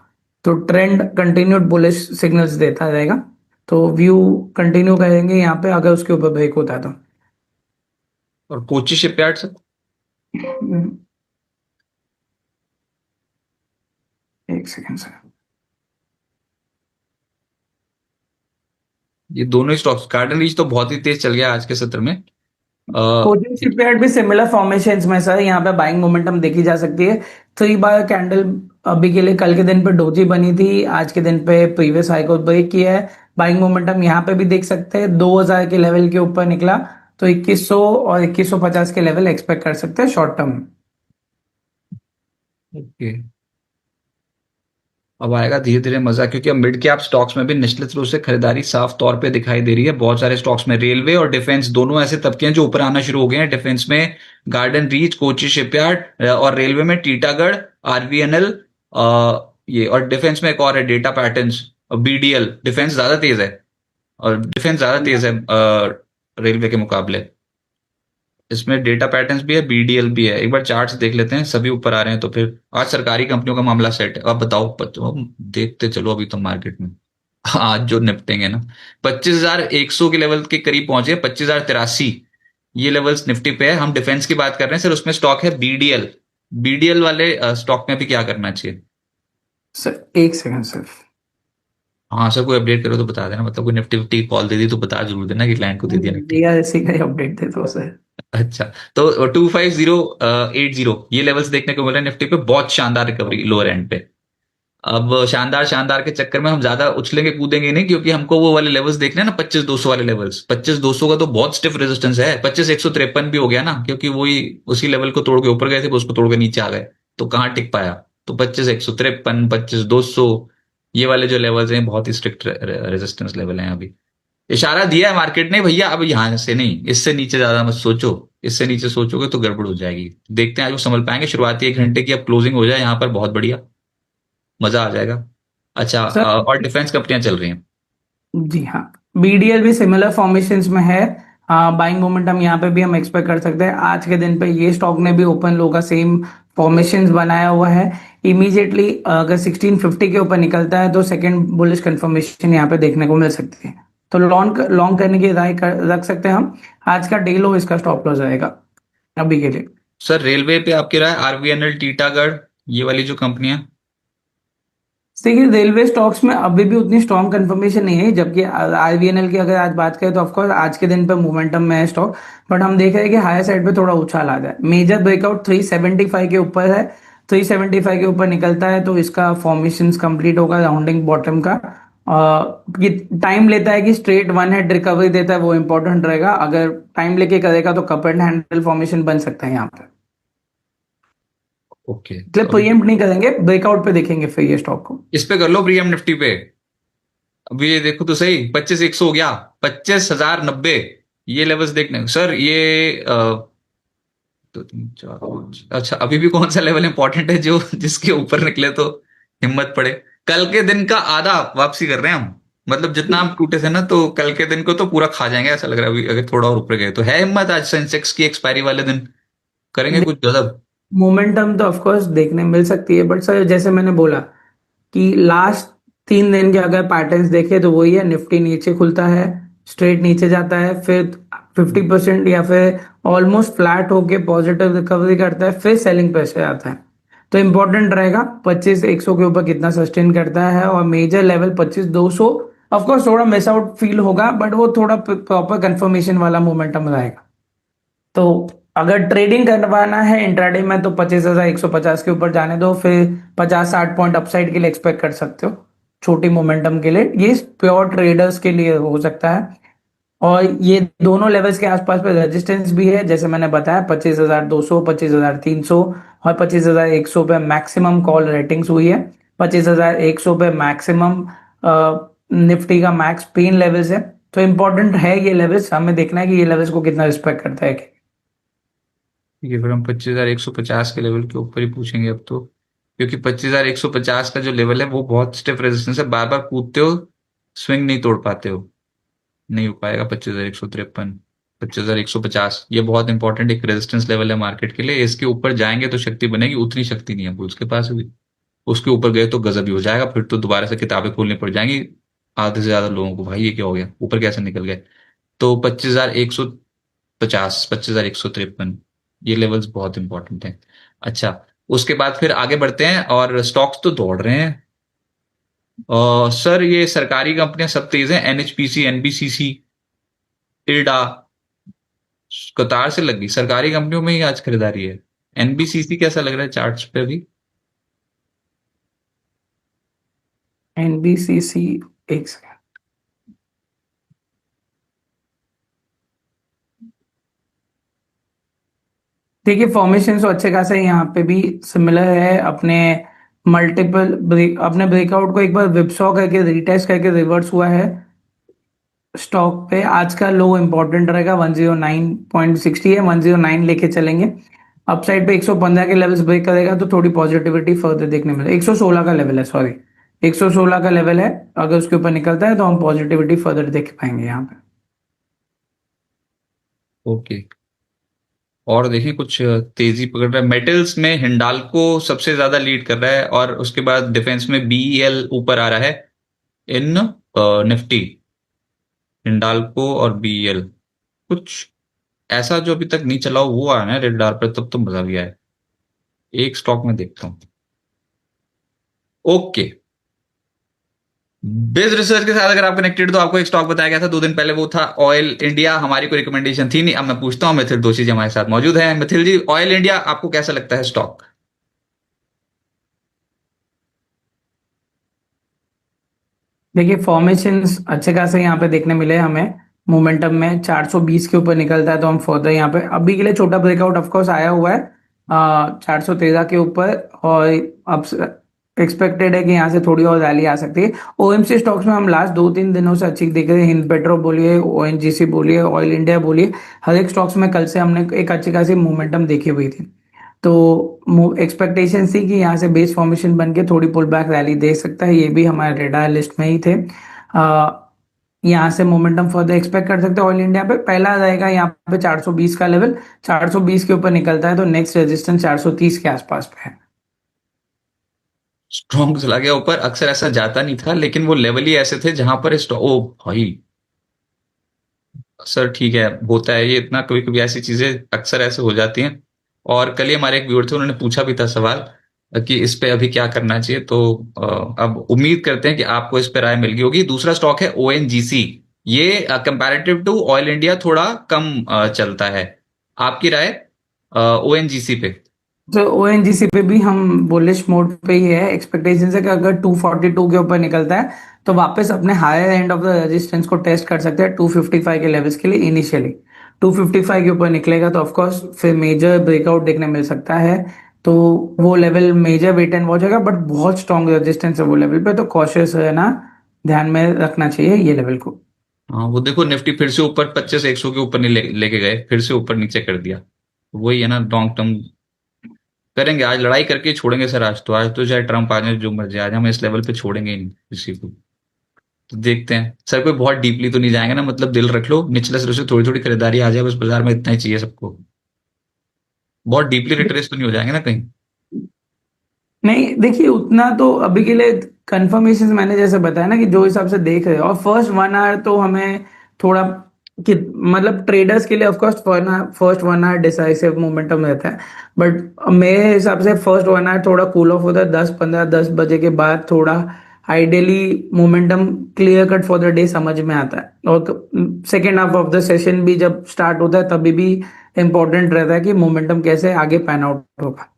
तो ट्रेंड कंटिन्यूड बुलिश सिग्नल्स देता रहेगा। तो व्यू कंटिन्यू करेंगे यहाँ पे अगर उसके ऊपर ब्रेक होता है तो। और कोची शिपयार्ड सर? एक सेकंड सर। ये दोनों ही स्टॉक्स, गार्डन रीच तो बहुत ही तेज चल गया आज के सत्र में। कोचिंग शिपयार्ड भी सिमिलर फॉर्मेशंस में सर, यहाँ पे बाइंग मोमेंटम देखी जा सकती है। 3 बार कैंडल अभी के लिए कल के दिन पे डोजी बनी थी, आज के दिन पे प्रीवियस हाई को ब्रेक किया है। बाइंग मोमेंटम यहाँ पे भी देख सकते हैं, 2000 के लेवल के ऊपर निकला तो 2100 और 2150 के लेवल एक्सपेक्ट कर सकते हैं शॉर्ट टर्म। ओके, अब आएगा धीरे धीरे मजा, क्योंकि अब मिड कैप स्टॉक्स में भी निश्चित रूप से खरीदारी साफ तौर पे दिखाई दे रही है। बहुत सारे स्टॉक्स में रेलवे और डिफेंस दोनों ऐसे तबके हैं जो ऊपर आना शुरू हो गए हैं। डिफेंस में गार्डन रीच, कोची शिपयार्ड, और रेलवे में टीटागढ़, आरवीएनएल, ये, और डिफेंस में एक और है डेटा पैटर्न्स, बीडीएल। डिफेंस ज्यादा तेज है, और डिफेंस ज्यादा तेज है रेलवे के मुकाबले। इसमें डेटा पैटर्न्स भी है, बीडीएल भी है। एक बार चार्ट्स देख लेते हैं, सभी ऊपर आ रहे हैं तो फिर आज सरकारी कंपनियों का मामला सेट है। अब बताओ, देखते चलो अभी तो मार्केट में आज जो निपटेंगे ना। 25,100 के लेवल के करीब पहुंचे, 25,083 ये लेवल्स निफ्टी पे है। हम डिफेंस की बात कर रहे हैं सर, उसमें स्टॉक है बीडीएल। बीडीएल वाले स्टॉक में भी क्या करना चाहिए? सर एक सेकंड सर। हाँ सर, कोई अपडेट करो तो बता देना, मतलब कोई निफ्टी विफ्टी कॉल दे दी तो बता जरूर देना कि क्लाइंट को दे दिया निफ्टी। दिया इसी का अपडेट दे दो सर। अच्छा, तो 25080 ये लेवल्स देखने को मिल रहे हैं निफ्टी पे। बहुत शानदार रिकवरी लोअर एंड पे। अब शानदार शानदार के चक्कर में हम ज्यादा उछलेंगे कूदेंगे नहीं, क्योंकि हमको वो वाले लेवल्स देखने हैं ना, 25,200 वाले लेवल्स। 25,200 का तो बहुत स्टिफ रेजिस्टेंस है। 25,153 भी हो गया ना, क्योंकि वही उसी लेवल को तोड़ के ऊपर गए थे, उसको तोड़ के नीचे आ गए, तो कहाँ टिक पाया। तो 25,153, 25,200, ये वाले जो लेवल्स हैं बहुत ही स्ट्रिक्ट रेजिस्टेंस लेवल हैं अभी। इशारा दिया है मार्केट ने भैया, अब यहां से नहीं, इससे नीचे ज्यादा मत सोचो। इससे नीचे सोचोगे तो गड़बड़ हो जाएगी। देखते हैं आज वो संभल पाएंगे। शुरुआती 1 घंटे की अब क्लोजिंग हो जाए यहाँ पर, बहुत बढ़िया, मजा आ जाएगा। अच्छा, सर और डिफेंस कंपनियां चल रही हैं। जी हाँ, बीडीएल भी सिमिलर फॉर्मेशंस में है। बाइंग मोमेंटम यहाँ पे भी हम एक्सपेक्ट कर सकते हैं। आज के दिन पे ये स्टॉक ने भी ओपन लो का सेम फॉर्मेशंस बनाया हुआ है। इमीडिएटली अगर 1650 के ऊपर निकलता है तो सेकंड बुलिश कंफर्मेशन यहाँ पे देखने को मिल सकती है। तो लॉन्ग लॉन्ग करने की रख सकते हैं हम। आज का डे लो इसका स्टॉप लॉस रहेगा अभी के लिए। सर रेलवे पे आपकी राय, आरवीएनएल, टीटागढ़, ये वाली जो कंपनियां? देखिए रेलवे स्टॉक्स में अभी भी उतनी स्ट्रॉन्ग कंफर्मेशन नहीं है, जबकि आरबीएनएल की अगर आज बात करें तो ऑफकोर्स आज के दिन पे मोमेंटम में है स्टॉक। बट हम देख रहे हैं कि हायर साइड पे थोड़ा उछाल आ रहा है। मेजर ब्रेकआउट 375 के ऊपर है। 375 के ऊपर निकलता है तो इसका फॉर्मेशन कंप्लीट होगा राउंडिंग बॉटम का। ये टाइम लेता है कि स्ट्रेट वन हेड रिकवरी देता है, वो इंपॉर्टेंट रहेगा। अगर टाइम लेके करेगा तो कप एंड हैंडल फॉर्मेशन बन सकता है यहाँ पे। ओके, मतलब प्रीएम्प्ट नहीं करेंगे, ब्रेकआउट पे देखेंगे फिर ये स्टॉक को। इस पे कर लो प्रीएम निफ्टी पे। अभी ये देखो तो सही, 25,100 हो गया, 25,090, ये लेवल्स देखने सर। ये 2 3 4 5, अच्छा अभी भी कौन सा लेवल इंपॉर्टेंट है जो जिसके ऊपर निकले तो हिम्मत पड़े? कल के दिन का आधा वापसी कर रहे हैं हम, मतलब जितना हम टूटे थे ना, तो कल के दिन को तो पूरा खा जाएंगे ऐसा लग रहा है। अभी अगर थोड़ा और ऊपर गए तो है हिम्मत। आज सेंसेक्स की एक्सपायरी वाले दिन करेंगे कुछ गजब। मोमेंटम तो ऑफकोर्स देखने मिल सकती है, बट सर जैसे मैंने बोला कि लास्ट 3 दिन के अगर पैटर्न्स देखे तो वही है। निफ्टी नीचे खुलता है, स्ट्रेट नीचे जाता है, फिर 50% या फिर ऑलमोस्ट फ्लैट होके पॉजिटिव रिकवरी करता है, फिर सेलिंग प्रेशर आता है। तो इंपॉर्टेंट रहेगा 25,100 के ऊपर कितना सस्टेन करता है, और मेजर लेवल 25,200। ऑफकोर्स थोड़ा मिस आउट फील होगा, बट वो थोड़ा प्रॉपर कंफर्मेशन वाला मोमेंटम रहेगा। तो अगर ट्रेडिंग करवाना है इंट्राडे में तो 25,150 के ऊपर जाने दो, फिर 50-60 पॉइंट अपसाइड के लिए एक्सपेक्ट कर सकते हो छोटी मोमेंटम के लिए। ये प्योर ट्रेडर्स के लिए हो सकता है। और ये दोनों लेवल्स के आसपास पे रेजिस्टेंस भी है, जैसे मैंने बताया 25,200, 25,300 और 25,100 पे मैक्सिमम कॉल रेटिंग्स हुई है। 25,100 पे मैक्सिमम निफ्टी का मैक्स पेन लेवल्स है। तो इंपॉर्टेंट है ये लेवल्स, हमें देखना है कि ये लेवल्स को कितना रिस्पेक्ट करता है। ठीक है, फिर हम 25,150 के लेवल के ऊपर ही पूछेंगे अब तो, क्योंकि 25,150 का जो लेवल है वो बहुत स्टिफ रेजिस्टेंस है। बार बार कूदते हो, स्विंग नहीं तोड़ पाते हो, नहीं हो पाएगा। 25,153, 25,150, ये बहुत इंपॉर्टेंट एक रेजिस्टेंस लेवल है मार्केट के लिए। इसके ऊपर जाएंगे तो शक्ति बनेगी, उतनी शक्ति नहीं है बुल्स के पास भी। उसके ऊपर गए तो गजब ही हो जाएगा, फिर तो दोबारा से किताबें खोलनी पड़ जाएंगी आधे से ज्यादा लोगों को, भाई ये क्या हो गया, ऊपर कैसे निकल गए। तो 25,150, 25,153, ये लेवल्स बहुत इंपॉर्टेंट हैं। अच्छा, उसके बाद फिर आगे बढ़ते हैं, और स्टॉक्स तो दौड़ रहे हैं। सर ये सरकारी कंपनियां सब तेज हैं, एनएचपीसी, एनबीसीसी, इल्डा, कतार से लगी सरकारी कंपनियों में ही आज खरीदारी है। एनबीसीसी कैसा लग रहा है चार्ट्स पे अभी? एनबीसीसी, एक सेकंड। देखिए फॉर्मेशन तो अच्छे खासे यहाँ पे भी सिमिलर है। अपने मल्टीपल अपने ब्रेकआउट को एक बार विपसॉ करके रिटेस्ट करके रिवर्स हुआ है। स्टॉक पे आज का लो इंपॉर्टेंट रहेगा, 109.60 है, 109 लेके चलेंगे। अपसाइड पे 115 के लेवल्स ब्रेक करेगा तो थोड़ी पॉजिटिविटी फर्दर देखने मिले। 116 का लेवल है, सॉरी 116 का लेवल है। अगर उसके ऊपर निकलता है तो हम पॉजिटिविटी फर्दर देख पाएंगे यहाँ पे। ओके, और देखिए कुछ तेजी पकड़ रहा है। मेटल्स में हिंडाल्को सबसे ज्यादा लीड कर रहा है, और उसके बाद डिफेंस में बीईएल ऊपर आ रहा है इन निफ्टी। हिंडाल्को और बीईएल, कुछ ऐसा जो अभी तक नहीं चला हो वो आ रहा है रेड डार पर, तब तो मजा भी आए। एक स्टॉक में देखता हूं। ओके, बिज रिसर्च के साथ अगर आप कनेक्टेड तो आपको एक स्टॉक बताया गया था 2 दिन पहले, वो था ऑयल इंडिया। हमारी कोई रिकमेंडेशन थी नहीं। अब मैं पूछता हूं, मिथिल दोषी जी हमारे साथ मौजूद है। मिथिल जी, ऑयल इंडिया आपको कैसा लगता है स्टॉक? देखिए फॉर्मेशंस अच्छे खासे यहाँ पे देखने मिले हमें। मोमेंटम में 420 के ऊपर निकलता है तो हम फर्दर यहाँ पे अभी के लिए छोटा ब्रेकआउट ऑफ कोर्स आया हुआ है 413 के ऊपर। और अब एक्सपेक्टेड है कि यहाँ से थोड़ी और रैली आ सकती है। ओएमसी स्टॉक्स में हम लास्ट 2-3 दिनों से अच्छी देख रहे हैं। हिंद पेट्रो बोलिए, ओएनजीसी बोलिए, ऑयल इंडिया बोलिए, हर एक स्टॉक्स में कल से हमने एक अच्छी खासी मोमेंटम देखी हुई थी। तो एक्सपेक्टेशन थी कि यहाँ से बेस फॉर्मेशन बन के थोड़ी पुल बैक रैली दे सकता है। ये भी हमारे रेडार लिस्ट में ही थे। यहाँ से मोमेंटम फर्दर एक्सपेक्ट कर सकते हैं ऑयल इंडिया पे। पहला रहेगा यहाँ पे 420 का लेवल, 420 के ऊपर निकलता है तो नेक्स्ट रेजिस्टेंस 430 के आसपास पे है। स्ट्रॉन्ग चला गया ऊपर, अक्सर ऐसा जाता नहीं था लेकिन वो लेवल ही ऐसे थे जहां पर ओ भाई। सर ठीक है, होता है ये, इतना कभी कभी ऐसी चीजें अक्सर ऐसे हो जाती हैं। और कल ही हमारे एक व्यूअर थे, उन्होंने पूछा भी था सवाल कि इस पे अभी क्या करना चाहिए, तो अब उम्मीद करते हैं कि आपको इस पे राय मिल गई होगी। दूसरा स्टॉक है ओएनजीसी। ये कंपैरेटिव टू ऑयल इंडिया थोड़ा कम चलता है। आपकी राय ओएनजीसी पे? तो ओएनजीसी पे भी हम बुलिश मोड पे ही है। एक्सपेक्टेशन है कि अगर 242 के ऊपर निकलता है तो वापस अपने higher end of the resistance को टेस्ट कर सकते हैं 255 के लेवल्स के लिए इनिशियली। 255 के ऊपर निकलेगा तो ऑफकोर्स फिर मेजर ब्रेकआउट देखने मिल सकता है। तो वो level major wait and watch होगा, बट बहुत स्ट्रॉन्ग रेजिस्टेंस है वो लेवल पे, तो कॉशियस रहना, ध्यान में रखना चाहिए ये लेवल को। हाँ, वो देखो निफ्टी फिर से ऊपर 25-100 के ऊपर नहीं लेके गए, फिर से ऊपर नीचे कर दिया। वही है ना, लॉन्ग टर्म करेंगे। आज लड़ाई करके ही छोड़ेंगे सर। आज तो चाहे ट्रम्प आ जाए जो मर्जी, आज हम इस लेवल पे छोड़ेंगे ही नहीं किसी को। तो देखते हैं सर, कोई बहुत डीपली तो नहीं जाएंगे ना, मतलब दिल रख लो, निचले सिरे से थोड़ी थोड़ी खरीदारी आ जाए बस बाजार में, इतना ही चाहिए सबको। बहुत डीपली रिट्रेस तो नहीं हो जाएंगे ना कहीं? नहीं देखिए, उतना तो अभी के लिए कंफर्मेशन मैंने जैसे बताया ना कि जो हिसाब से देख रहे हो, और फर्स्ट 1 आवर तो हमें थोड़ा कि मतलब ट्रेडर्स के लिए of course first 1 hour decisive momentum रहता है, बट मेरे हिसाब से फर्स्ट 1 आवर थोड़ा कूल ऑफ होता है। 10 15 10 बजे के बाद थोड़ा ideally momentum clear cut for the day समझ में आता है, और second half of the session भी जब स्टार्ट होता है तभी भी इंपॉर्टेंट रहता है कि मोमेंटम कैसे आगे पैन आउट होगा।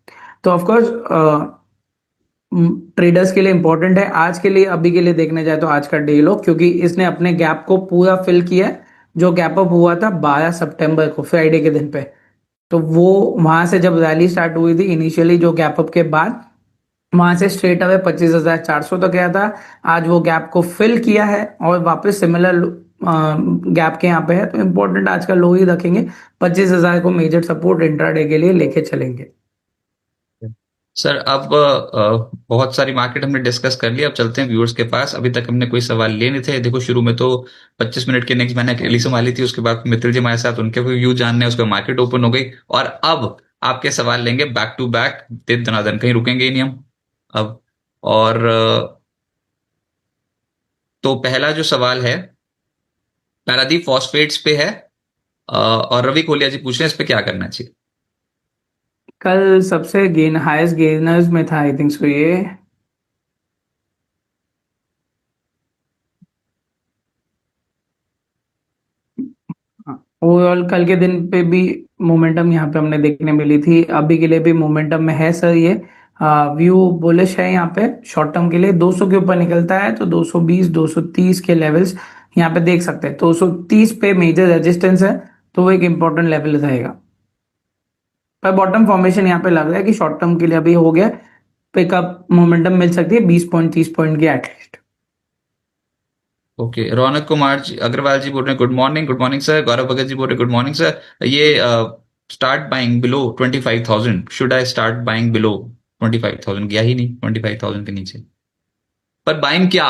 तो ऑफकोर्स ट्रेडर्स के लिए इंपॉर्टेंट है आज के लिए। अभी के लिए देखने जाए तो आज का डे लो, क्योंकि इसने अपने गैप को पूरा फिल किया है जो गैप अप हुआ था 12 सितंबर को फ्राइडे के दिन पे। तो वो वहां से जब रैली स्टार्ट हुई थी इनिशियली, जो गैप अप के बाद वहां से स्ट्रेट अवे 25,400 तक गया था। आज वो गैप को फिल किया है और वापस सिमिलर गैप के यहाँ पे है, तो इंपॉर्टेंट आज का लो ही रखेंगे। 25,000 को मेजर सपोर्ट इंट्राडे के लिए लेके चलेंगे। सर अब बहुत सारी मार्केट हमने डिस्कस कर लिया, अब चलते हैं व्यूअर्स के पास। अभी तक हमने कोई सवाल लिए नहीं थे। देखो शुरू में तो 25 मिनट के नेक्स्ट मैंने अकेली संभाली थी, उसके बाद मित्र जी हमारे साथ, उनके व्यू जानने, उसके बाद मार्केट ओपन हो गई, और अब आपके सवाल लेंगे बैक टू बैक, दिन दनादन, कहीं रुकेंगे ही नहीं हम अब। और तो पहला जो सवाल है पारादीप फॉस्फेट्स पे है, और रवि कोलिया जी पूछ रहे हैं इस पे क्या करना चाहिए। कल सबसे हाईएस्ट गेनर्स में था आई थिंक सो ये। ओवरऑल कल के दिन पे भी मोमेंटम यहाँ पे हमने देखने मिली थी, अभी के लिए भी मोमेंटम में है सर ये। व्यू बुलिश है यहाँ पे शॉर्ट टर्म के लिए। 200 के ऊपर निकलता है तो 220 230 के लेवल्स यहाँ पे देख सकते हैं। 230 पे मेजर रेजिस्टेंस है, तो वो एक इंपॉर्टेंट लेवल रहेगा। पर बॉटम फॉर्मेशन यहाँ पे लग रहा है कि शॉर्ट टर्म के लिए अभी हो गया, पिकअप मोमेंटम मिल सकती है 20 पॉइंट 30 पॉइंट की एटलीस्ट। ओके, रौनक कुमार जी अग्रवाल जी बोल रहे हैं गुड मॉर्निंग सर। गौरव भगत जी बोल रहे हैं गुड मॉर्निंग सर। ये start buying below 25,000, should I start buying below 25,000? गया ही नहीं 25,000 के नीचे। पर बाइंग क्या,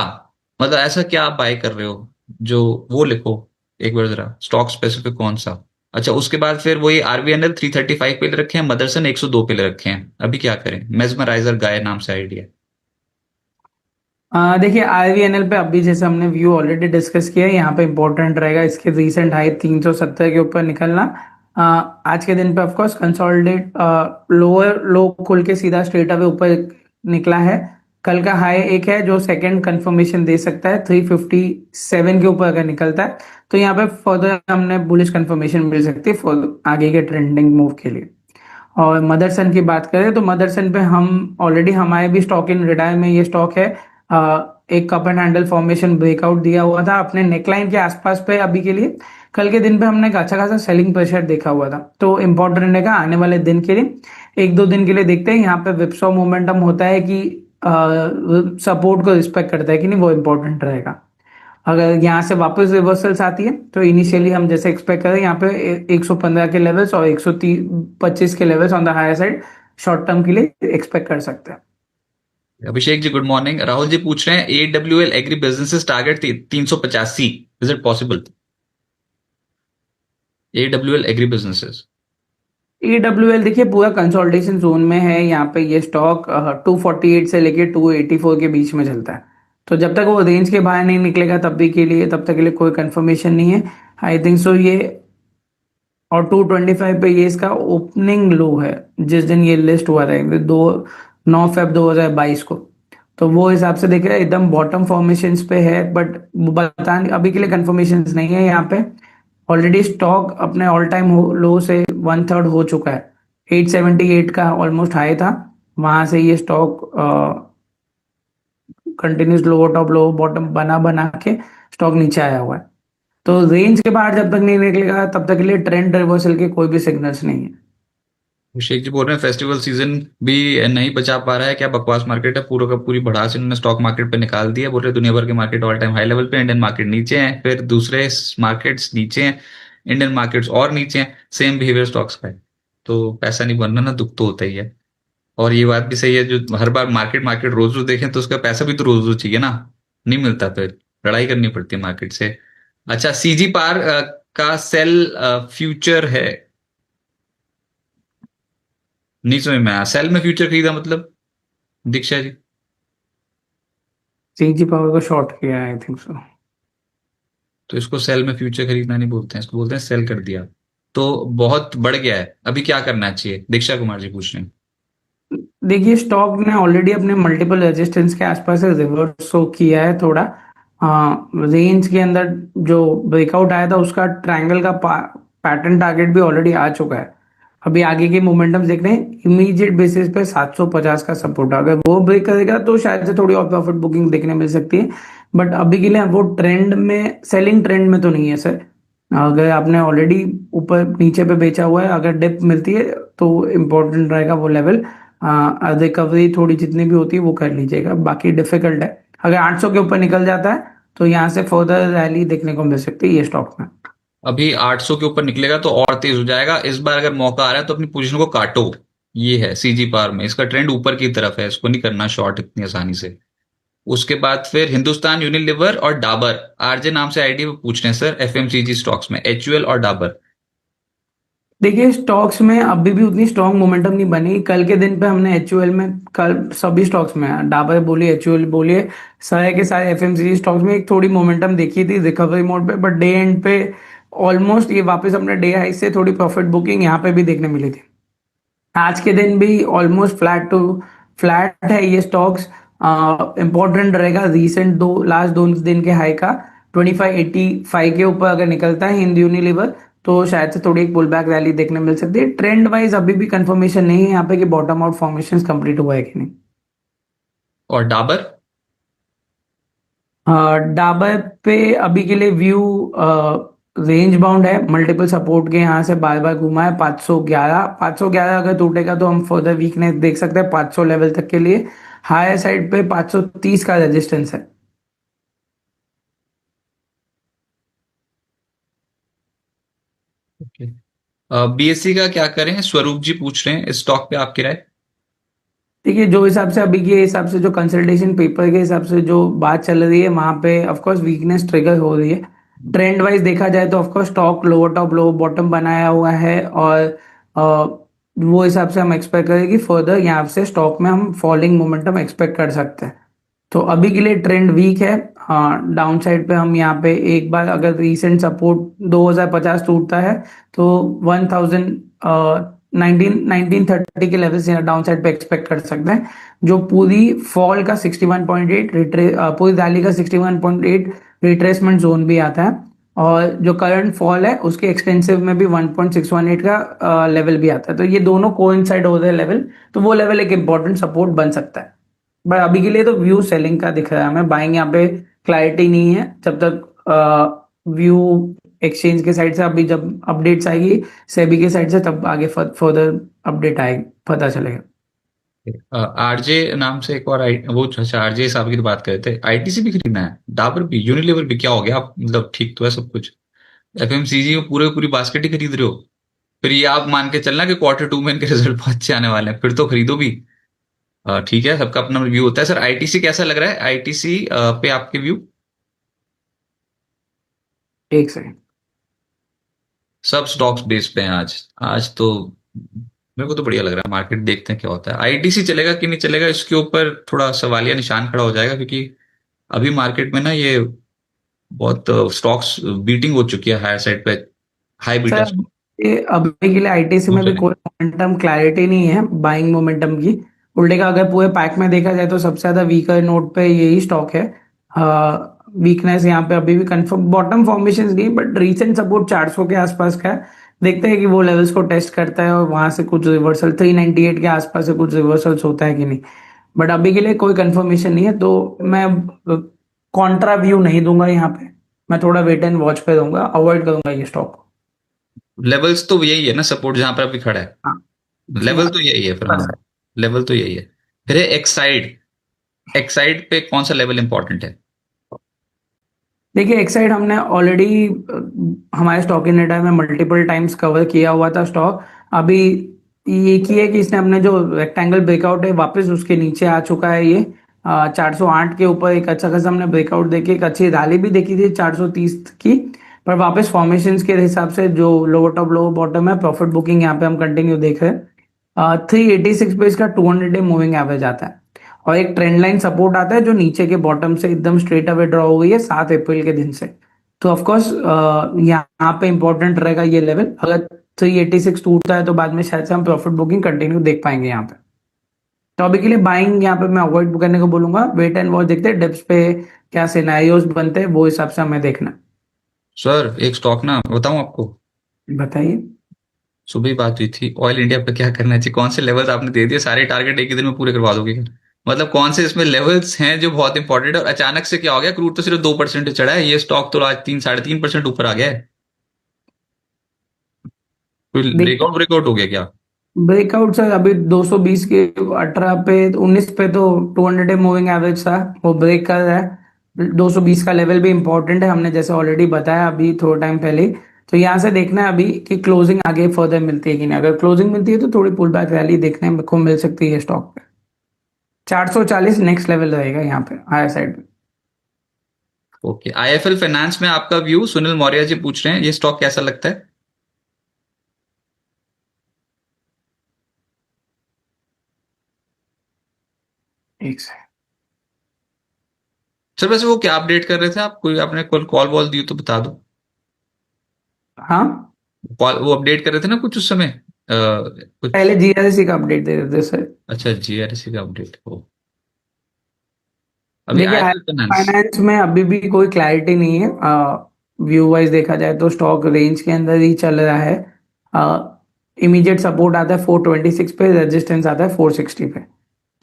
मतलब ऐसा क्या आप बाय कर रहे हो, जो वो लिखो एक बार जरा, स्टॉक स्पेसिफिक कौन सा। अच्छा, उसके बाद फिर वही आरबीएनएल 335 पे ले रखे हैं, मदरसन 102 पे ले रखे हैं, अभी क्या करें? मेजमराइजर गाय नाम से आइडिया। देखिए आईवीएनएल पे अभी जैसे हमने व्यू ऑलरेडी डिस्कस किया है, यहाँ पे इंपॉर्टेंट रहेगा इसके रीसेंट हाई 370 के ऊपर निकलना। आज के दिन पे ऑफकोर्स कंसोलिडेट लोअर लो खुल के सीधा स्ट्रेट अवे ऊपर निकला है। कल का हाई एक है जो सेकंड कंफर्मेशन दे सकता है 357 के ऊपर अगर निकलता है, तो यहाँ पे फर्दर हमने बुलिश कंफर्मेशन मिल सकती है फॉर आगे के ट्रेंडिंग मूव के लिए। और मदरसन की बात करें तो मदरसन पे हम ऑलरेडी, हमारे भी स्टॉक इन रिडायर में ये स्टॉक है। एक cup and handle formation breakout दिया हुआ था अपने नेकलाइन के आसपास पे अभी के लिए। कल के दिन पे हमने अच्छा खासा सेलिंग प्रेशर देखा हुआ था, तो इंपॉर्टेंट रहेगा आने वाले दिन के लिए। 1 2 दिन के लिए देखते हैं यहाँ पे विप्सो मोमेंटम होता है कि सपोर्ट को रिस्पेक्ट करता है कि नहीं, वो इंपॉर्टेंट रहेगा। अगर यहाँ से वापस रिवर्सल्स आती है तो इनिशियली हम जैसे एक्सपेक्ट करें यहाँ पे 115 के लेवल्स और 125 के levels on the higher side short term के लिए एक्सपेक्ट कर सकते हैं। Abhishek ji good morning. राहुल जी पूछ रहे हैं AWL agri businesses target 385, is it possible? AWL agri businesses. EWL देखिए पूरा कंसोलिडेशन जोन में है। यहाँ पे ये स्टॉक 248 से लेके 284 के बीच में चलता है। तो जब तक वो रेंज के बाहर नहीं निकलेगा तब तक के लिए कोई कंफर्मेशन नहीं है। आई थिंक सो ये, और 225 पे ये इसका ओपनिंग लो है जिस दिन ये लिस्ट हुआ था, 9 फेब 2022 को। तो वो हिसाब से देखे एकदम बॉटम फॉर्मेशंस पे है, बट बता अभी के लिए कंफर्मेशन नहीं है यहाँ पे। ऑलरेडी स्टॉक अपने ऑल टाइम लो से 1/3 हो चुका है। 878 का ऑलमोस्ट हाई था, वहां से ये स्टॉक कंटिन्यूस लो टॉप लो बॉटम बना बना के स्टॉक नीचे आया हुआ है। तो रेंज के बाहर जब तक नहीं निकलेगा तब तक के लिए ट्रेंड रिवर्सल के कोई भी सिग्नल्स नहीं है। अभिषेक जी बोल रहे हैं फेस्टिवल सीजन भी नहीं बचा पा रहा है, क्या बकवास मार्केट है? पूरा का पूरी भड़ास इन्होंने स्टॉक मार्केट पे निकाल दी है। बोल रहे दुनिया भर के market all time high level पे, इंडियन मार्केट नीचे हैं, फिर दूसरे मार्केट्स नीचे हैं, इंडियन मार्केट्स और नीचे हैं, सेम बिहेवियर स्टॉक्स का है। तो पैसा नहीं बन रहा ना, दुख तो होता ही है। और ये बात भी सही है, जो हर बार मार्केट मार्केट रोज रोज देखें तो उसका पैसा भी तो रोज रोज चाहिए ना, नहीं मिलता, फिर लड़ाई करनी पड़ती है मार्केट से। अच्छा, सीजी पार का सेल फ्यूचर है, नहीं समझ में आया। सेल में फ्यूचर खरीदा मतलब दीक्षा जी? सीजी पावर को शॉर्ट किया है आई थिंक सो। तो इसको सेल में फ्यूचर खरीदना नहीं बोलते हैं, इसको बोलते हैं सेल कर दिया। तो बहुत बढ़ गया है, अभी क्या करना चाहिए? दीक्षा कुमार जी पूछ रहे हैं। देखिए स्टॉक ने ऑलरेडी अपने मल्टीपल रेजिस्टेंस के आसपास से रिवर्स शो किया है थोड़ा। रेंज के अंदर जो ब्रेकआउट आया था उसका ट्रायंगल का पैटर्न टारगेट भी ऑलरेडी आ चुका है। अभी आगे के मोमेंटम देख रहे हैं, इमीडिएट बेसिस पे 750 का सपोर्ट, अगर वो ब्रेक करेगा तो शायद से थोड़ी और प्रॉफिट बुकिंग देखने मिल सकती है। बट अभी के लिए वो ट्रेंड में, सेलिंग ट्रेंड में तो नहीं है सर। अगर आपने ऑलरेडी ऊपर नीचे पे बेचा हुआ है, अगर डिप मिलती है तो इम्पोर्टेंट रहेगा वो लेवल। रिकवरी थोड़ी जितनी भी होती है वो कर लीजिएगा, बाकी डिफिकल्ट है। अगर 800 के ऊपर निकल जाता है तो यहाँ से फर्दर रैली देखने को मिल सकती है ये स्टॉक में। अभी 800 के ऊपर निकलेगा तो और तेज हो जाएगा। इस बार अगर मौका आ रहा है तो अपनी पोजीशन को काटो। ये है सीजी पार में, इसका ट्रेंड ऊपर की तरफ है, इसको नहीं करना शॉर्ट इतनी आसानी से। उसके बाद फिर हिंदुस्तान यूनिलीवर और डाबर, आरजे नाम से आईडी पे पूछ रहे हैं सर, एफएमसीजी स्टॉक्स में HUL और डाबर। देखिए स्टॉक्स में अभी भी उतनी स्ट्रॉन्ग मोमेंटम नहीं बनी। कल के दिन पे हमने एचयूएल में, कल सभी स्टॉक्स में, डाबर बोलिए एचयूएल बोलिए, सारे के सारे एफएमसीजी स्टॉक्स में एक थोड़ी मोमेंटम देखी थी रिकवरी मोड पे, बट डे एंड पे ऑलमोस्ट ये वापस अपने डे हाई से थोड़ी प्रॉफिट बुकिंग यहाँ पे भी देखने मिली थी। आज के दिन भी ऑलमोस्ट फ्लैट टू फ्लैट है ये स्टॉक्स। इंपॉर्टेंट रहेगा रीसेंट लास्ट 2 दिन के हाई का 2585 के ऊपर अगर निकलता है हिंद यूनिलीवर तो शायद से थोड़ी एक पुल बैक रैली देखने मिल सकती है। ट्रेंड वाइज अभी भी कंफर्मेशन नहीं है यहाँ पे कि बॉटम आउट फॉर्मेशन कंप्लीट हुआ है कि नहीं। और डाबर? डाबर पे अभी के लिए व्यू रेंज बाउंड है, मल्टीपल सपोर्ट के यहाँ से बार बार घुमा है। 511 अगर टूटेगा तो हम फर्दर वीकनेस देख सकते हैं 500 लेवल तक के लिए। हायर साइड पे 530 का रेजिस्टेंस है। ओके। BSC का क्या करें? स्वरूप जी पूछ रहे हैं, इस स्टॉक पे आपकी राय? देखिए जो हिसाब से अभी के हिसाब से जो कंसल्टेशन पेपर के हिसाब से जो बात चल रही है वहां पे ऑफकोर्स वीकनेस ट्रिगर हो रही है। ट्रेंड वाइज देखा जाए तो ऑफकोर्स स्टॉक लोअर टॉप लो बॉटम बनाया हुआ है, और अ, वो हिसाब से हम एक्सपेक्ट करें कि फर्दर यहाँ से स्टॉक में हम फॉलिंग मोमेंटम एक्सपेक्ट कर सकते हैं। तो अभी के लिए ट्रेंड वीक है। हाँ डाउन साइड पे हम यहाँ पे एक बार अगर रीसेंट सपोर्ट 2050 टूटता है तो 1930 के लेवल से डाउन साइड पे एक्सपेक्ट कर सकते हैं। जो पूरी फॉल का 61.8 पूरी रैली का 61.8 रिट्रेसमेंट जोन भी आता है, और जो करंट फॉल है उसके एक्सटेंसिव में भी 1.618 का लेवल भी आता है। तो ये दोनों कोइंसाइड हो रहे लेवल, तो वो लेवल एक इंपॉर्टेंट सपोर्ट बन सकता है। बट अभी के लिए तो व्यू सेलिंग का दिख रहा है हमें, बाइंग यहाँ पे क्लैरिटी नहीं है। जब तक व्यू एक्सचेंज के साइड से अभी जब अपडेट्स आएगी सेबी के साइड से तब आगे फर्दर अपडेट आएगी, पता चलेगा। आरजे नाम से एक और वो, अच्छा आरजे साहब की तो बात कर रहे थे, आईटीसी भी खरीदना है, डाबर भी, यूनिलीवर भी, क्या हो गया आप? मतलब ठीक तो है सब कुछ, एफएमसीजी में पूरे पूरी बास्केट ही खरीद रहे हो? फिर ये आप मान के चलना कि Q2 में इनके रिजल्ट बहुत अच्छे आने वाले हैं, फिर तो खरीदो भी। ठीक है, सबका अपना व्यू होता है। सर आईटीसी कैसा लग रहा है? आईटीसी पे आपके व्यू? एक सेकंड। सब स्टॉक्स बेस पे हैं आज। आज तो मेरे को तो बढ़िया लग रहा है, मार्केट देखते हैं क्या होता है। आईटीसी चलेगा कि नहीं चलेगा, इसके ऊपर थोड़ा सवालिया निशान खड़ा हो जाएगा, क्योंकि अभी मार्केट में ना ये बहुत स्टॉक्स बीटिंग हो चुकी है हायर साइड पे, हाई बीटा सर ये अभी के लिए आईटीसी में भी स्टॉक। कोई मोमेंटम क्लैरिटी नहीं है बाइंग मोमेंटम की। उल्टे का अगर पूरे पैक में देखा जाए तो सबसे ज्यादा वीकर नोट पे यही स्टॉक है। वीकनेस यहाँ पे अभी भी कंफर्म बॉटम फॉर्मेशन नहीं, बट रीसेंट सपोर्ट 400 के आसपास का है। देखते हैं कि वो लेवल्स को टेस्ट करता है और वहां से कुछ रिवर्सल 398 के आसपास से कुछ रिवर्सल्स होता है कि नहीं। बट अभी के लिए कोई कंफर्मेशन नहीं है, तो मैं कॉन्ट्रा व्यू नहीं दूंगा यहाँ पे। मैं थोड़ा वेट एंड वॉच पे दूंगा, अवॉइड करूंगा ये स्टॉक को। लेवल्स तो यही है ना, सपोर्ट जहां पर अभी खड़ा है, हाँ जी लेवल हाँ। तो यही है फिर। हाँ, लेवल तो यही है। फिर एक्साइड, एक्साइड पे कौन सा लेवल इंपॉर्टेंट है? देखिए एक्साइड हमने ऑलरेडी हमारे स्टॉक इन इंडिया में मल्टीपल टाइम्स कवर किया हुआ था स्टॉक। अभी ये की है कि इसने अपने जो रेक्टेंगल ब्रेकआउट है वापस उसके नीचे आ चुका है ये। 408 के ऊपर एक अच्छा खासा हमने ब्रेकआउट देखी, एक अच्छी रैली भी देखी थी 430 की। पर वापस फॉर्मेशंस के हिसाब से जो लोअर टॉप लोअर बॉटम है, प्रॉफिट बुकिंग यहाँ पे हम कंटिन्यू देख रहे हैं। 386 पे इसका 200 डे मूविंग एवरेज आता है और एक ट्रेंड लाइन सपोर्ट आता है जो नीचे के बॉटम से एकदम स्ट्रेट अवे ड्रॉ हुई है 7 अप्रैल के दिन से। तो ऑफ कोर्स यहाँ पे इंपॉर्टेंट रहेगा ये लेवल। अगर 386 टूटता है तो बाद में शायद से हम प्रॉफिट बुकिंग कंटिन्यू देख पाएंगे यहाँ पे। तो अभी के लिए बाइंग यहाँ पे मैं अवॉइड करने को बोलूंगा, वेट एंड वॉच देखते हैं डिप्स पे क्या सिनेरियोस बनते हैं, वो हिसाब से हमें देखना है। सर एक स्टॉक ना बताऊं आपको, बताइए। सुबह ही बात हुई थी, ऑयल इंडिया पे क्या करना चाहिए, कौन से लेवल्स आपने दे दिए, सारे टारगेट एक ही दिन में पूरे करवा दोगे क्या? मतलब कौन से इसमें लेवल्स हैं जो बहुत इंपॉर्टेंट है? और अचानक से क्या हो गया, क्रूड तो सिर्फ 2% चढ़ा है, ये स्टॉक तो आज 3 साढ़े 3% ऊपर आ गया है। कोई ब्रेकआउट ब्रेकआउट हो गया क्या? ब्रेकआउट सर अभी 220 के 18 पे 19 पे तो 200 डे मूविंग एवरेज था, वो ब्रेक कर रहा है। 220 का लेवल भी इंपॉर्टेंट है, हमने जैसे ऑलरेडी बताया अभी थोड़ा टाइम पहले ही। तो यहाँ से देखना है अभी कि क्लोजिंग आगे फर्दर मिलती है कि नहीं। अगर क्लोजिंग मिलती है तो थोड़ी पुल बैक रैली देखने को मिल सकती है स्टॉक पे। 440 नेक्स्ट लेवल रहेगा यहाँ पे हायर साइड पे। ओके, आईएफएल फाइनेंस में आपका व्यू, सुनील मौर्य जी पूछ रहे हैं, ये स्टॉक कैसा लगता है? एक से सर वैसे वो क्या अपडेट कर रहे थे आप, कोई आपने कॉल कॉल वॉल दी हो तो बता दो। हाँ, कॉल वो अपडेट कर रहे थे ना कुछ उस समय, कुछ। पहले जीआरएसी का अपडेट दे देते सर। अच्छा, जीआरसी का अपडेट हो, अभी देखिए आईएफएल फाइनेंस। फाइनेंस में अभी भी कोई क्लैरिटी नहीं है। व्यू वाइज देखा जाए तो स्टॉक रेंज के अंदर ही चल रहा है। इमीडिएट सपोर्ट आता है 426 पे, रेजिस्टेंस आता है 460 पे।